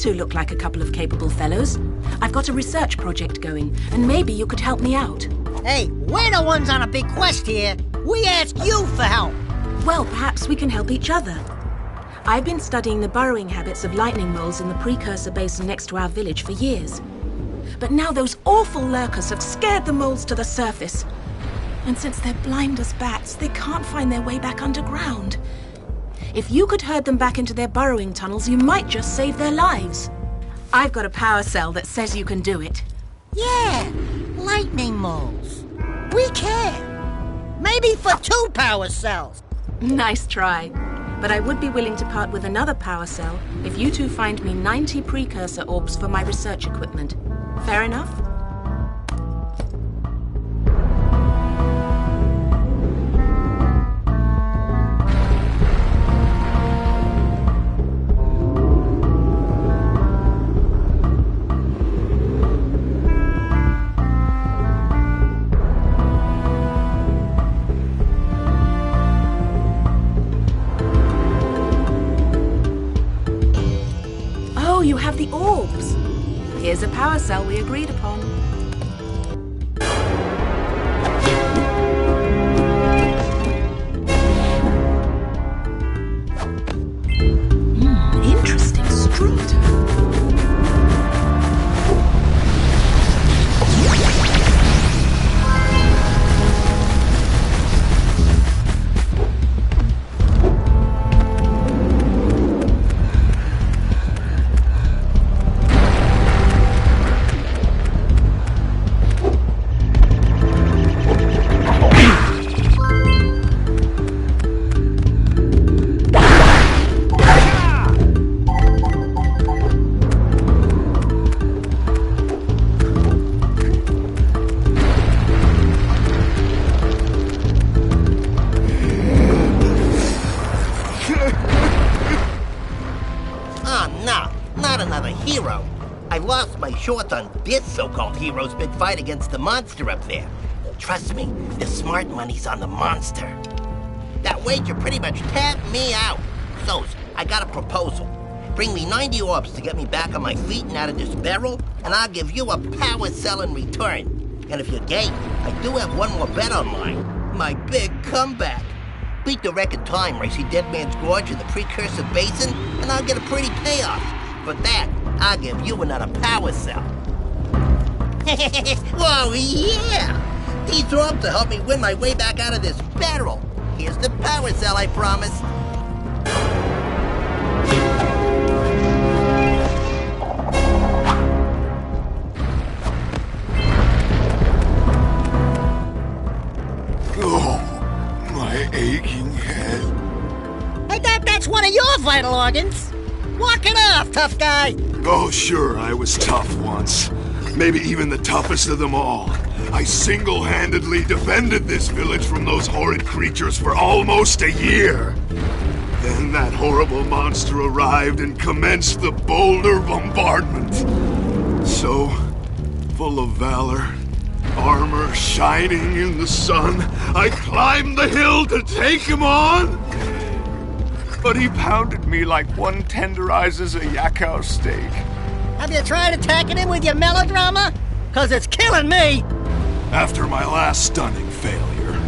Look like a couple of capable fellows. I've got a research project going, and maybe you could help me out. Hey, we're the ones on a big quest here. We ask you for help. Well, perhaps we can help each other. I've been studying the burrowing habits of lightning moles in the precursor basin next to our village for years. But now those awful lurkers have scared the moles to the surface. And since they're blind as bats, they can't find their way back underground. If you could herd them back into their burrowing tunnels, you might just save their lives. I've got a power cell that says you can do it. Yeah, lightning moles. We can. Maybe for 2 power cells. Nice try. But I would be willing to part with another power cell if you two find me 90 precursor orbs for my research equipment. Fair enough? You have the orbs. Here's a power cell we agreed upon. Interesting structure. Oh, no. Not another hero. I lost my shorts on this so-called hero's big fight against the monster up there. Trust me, the smart money's on the monster. That wager pretty much tapped me out. So, I got a proposal. Bring me 90 orbs to get me back on my feet and out of this barrel, and I'll give you a power cell in return. And if you're game, I do have one more bet on mine. My big comeback. Beat the record time racing Dead Man's Gorge in the Precursor Basin, and I'll get a pretty payoff. For that, I'll give you another power cell. Whoa, yeah! These orbs will help me win my way back out of this barrel. Here's the power cell, I promise. Aching head. Hey, that's one of your vital organs. Walk it off, tough guy. Oh, sure, I was tough once. Maybe even the toughest of them all. I single-handedly defended this village from those horrid creatures for almost a year. Then that horrible monster arrived and commenced the boulder bombardment. So, full of valor, armor shining in the sun, I climbed the hill to take him on. But he pounded me like one tenderizes a yakao steak. Have you tried attacking him with your melodrama? 'Cause it's killing me. After my last stunning failure,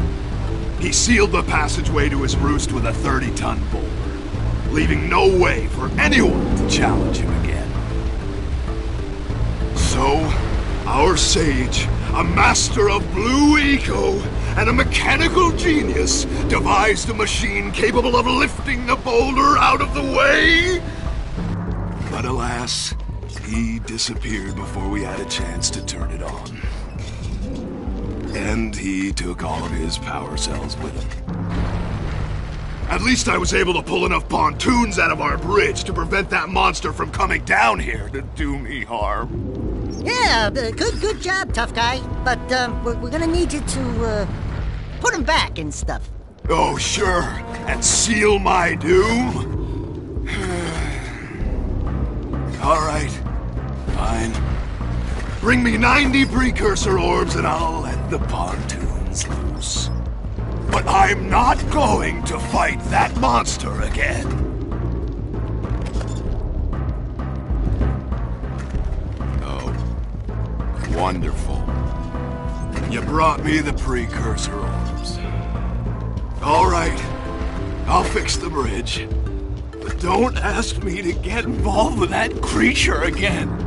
he sealed the passageway to his roost with a 30-ton boulder, leaving no way for anyone to challenge him again. So, our sage, a master of blue eco and a mechanical genius, devised a machine capable of lifting the boulder out of the way. But alas, he disappeared before we had a chance to turn it on. And he took all of his power cells with him. At least I was able to pull enough pontoons out of our bridge to prevent that monster from coming down here to do me harm. Yeah, good job, tough guy. But we're gonna need you to put him back and stuff. Oh, sure, and seal my doom? All right, fine. Bring me 90 precursor orbs and I'll let the pontoons loose. But I'm not going to fight that monster again. Oh, wonderful. You brought me the precursor orbs. All right, I'll fix the bridge. But don't ask me to get involved with that creature again.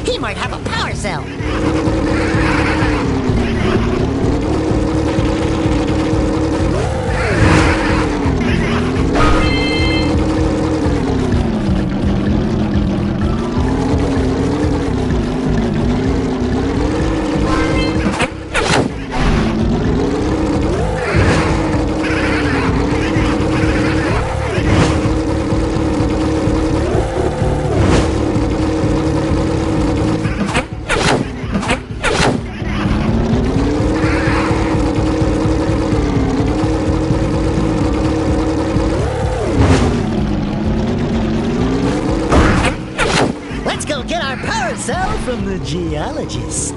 He might have a power cell. Get our power cell from the geologist.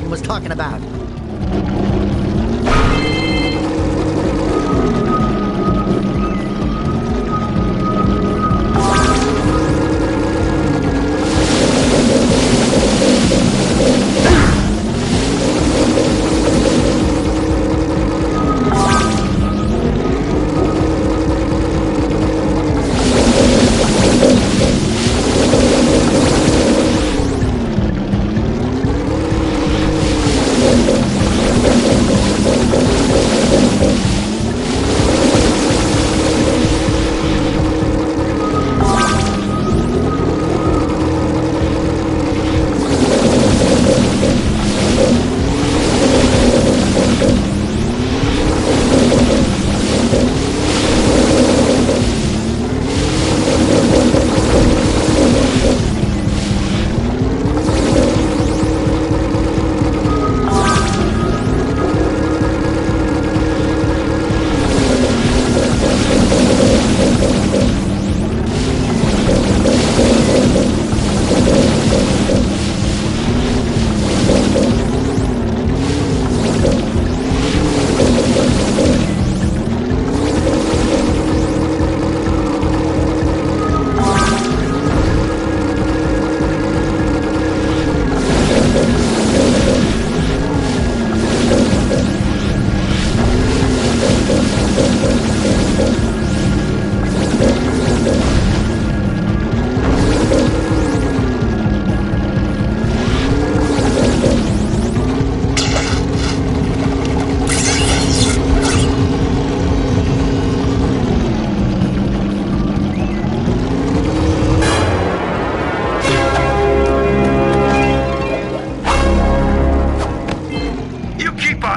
Dragon was talking about.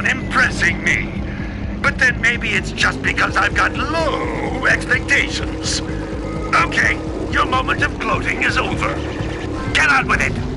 Impressing me. But then maybe it's just because I've got low expectations. Okay, your moment of gloating is over. Get on with it!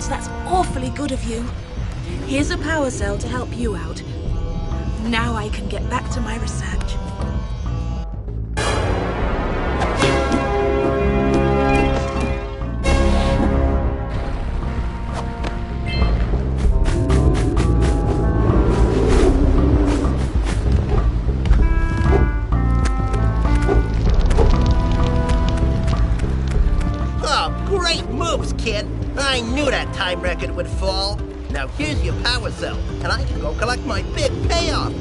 Moles, that's awfully good of you. Here's a power cell to help you out. Now I can get back to my research. Oh, great moves, kid. I knew that time record would fall. Now here's your power cell, and I can go collect my big payoff.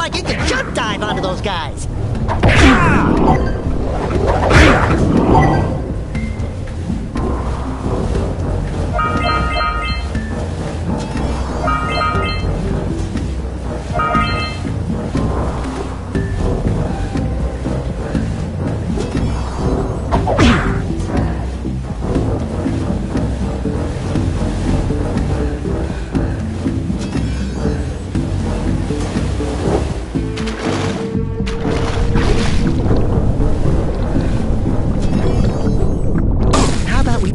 like you can jump dive onto those guys.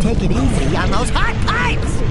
Take it easy on those hot pipes!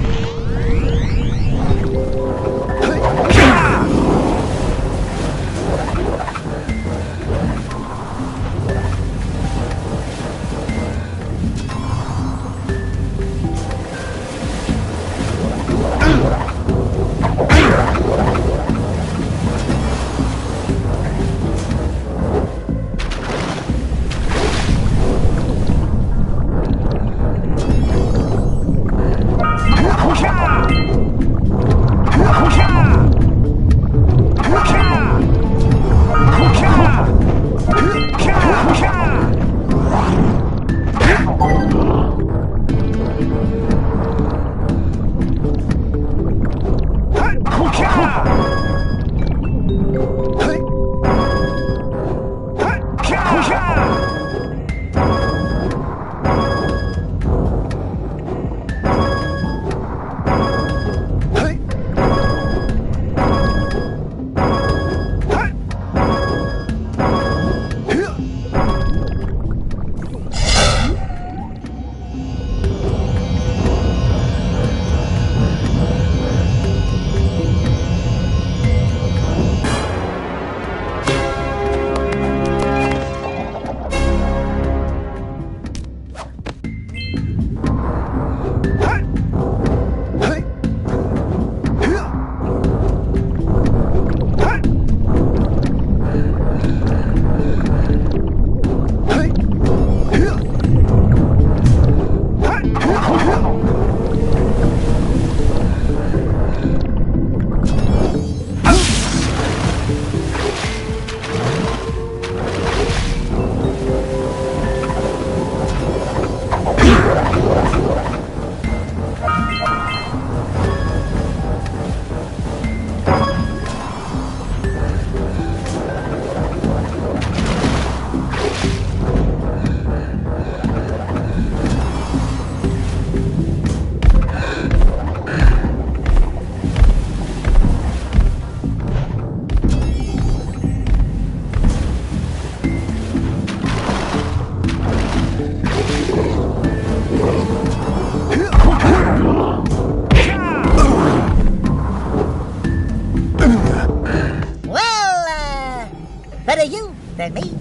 Better you than me.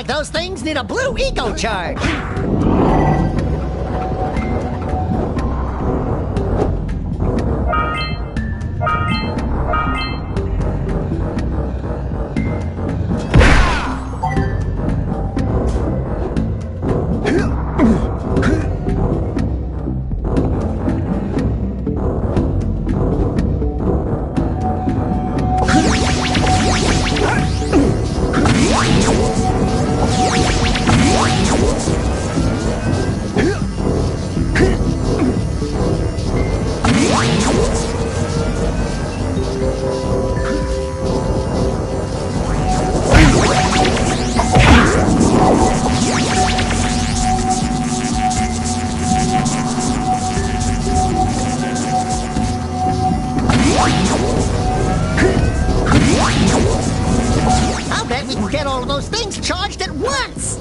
like those things need a blue eco charge. I'll bet we can get all of those things charged at once.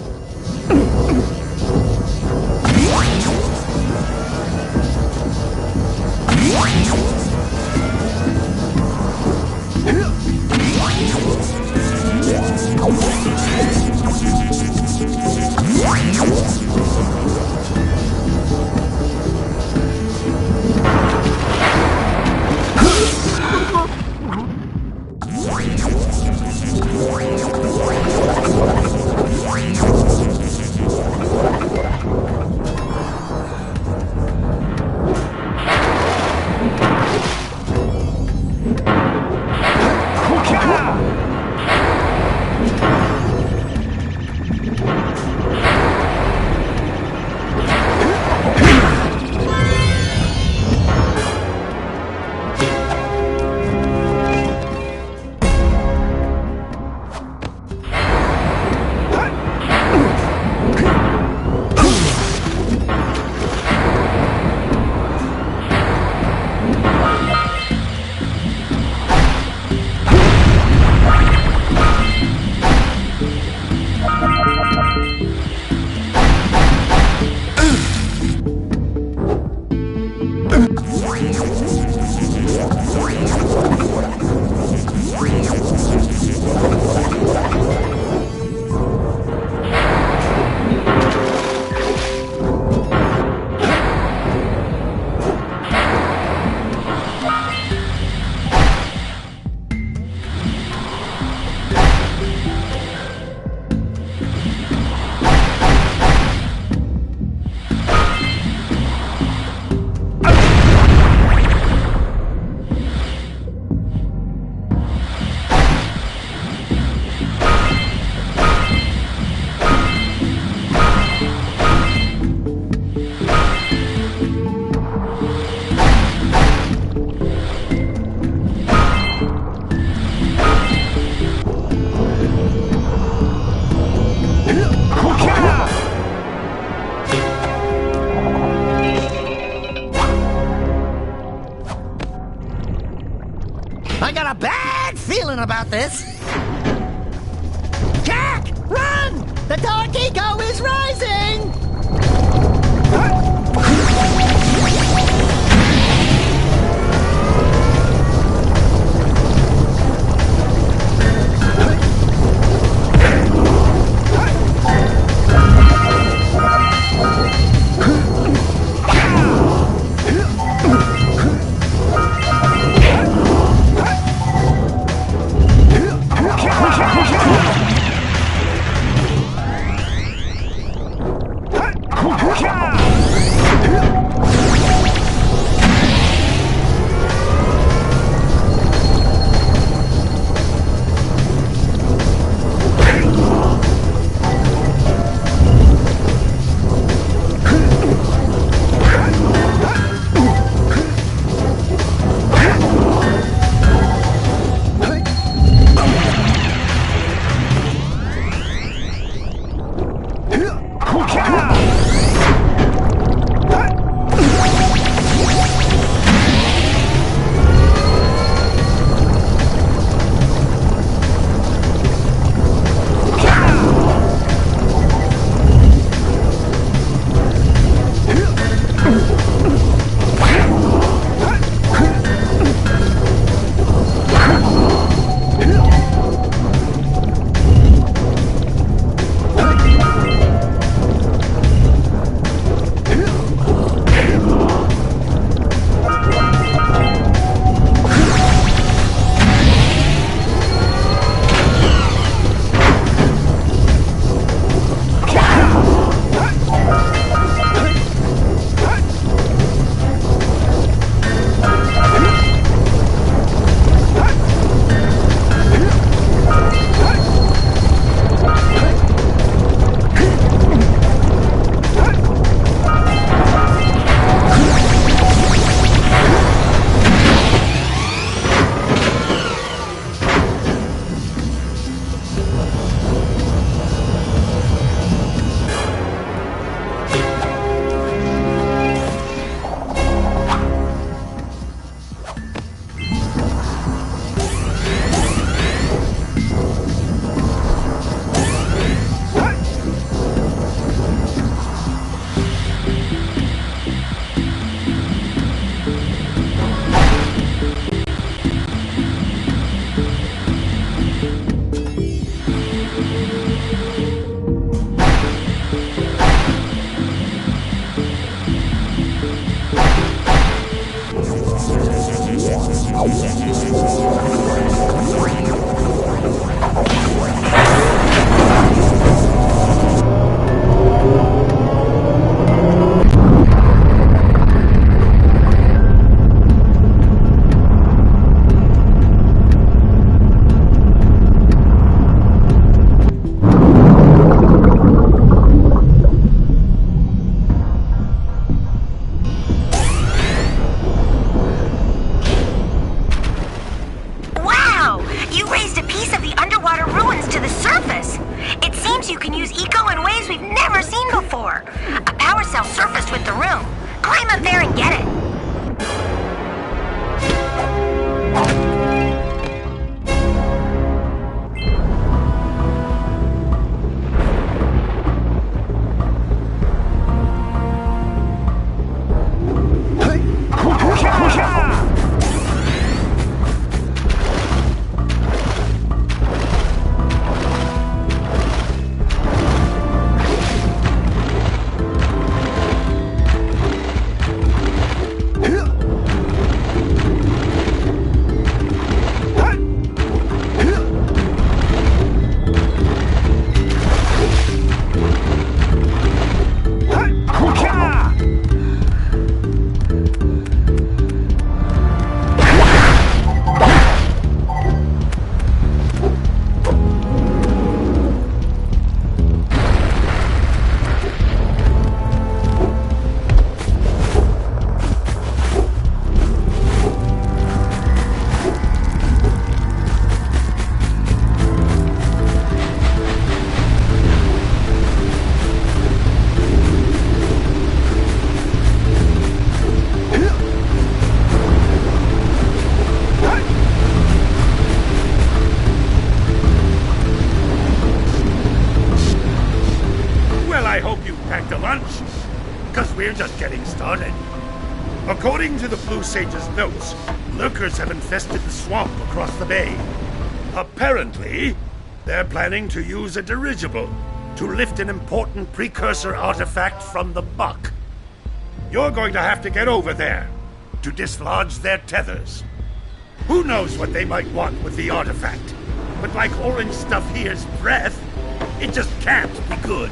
I got a bad feeling about this. Jak, run! The dark eco is rising! We're just getting started. According to the Blue Sage's notes, lurkers have infested the swamp across the bay. Apparently, they're planning to use a dirigible to lift an important precursor artifact from the buck. You're going to have to get over there to dislodge their tethers. Who knows what they might want with the artifact? But like orange stuff here's breath, it just can't be good.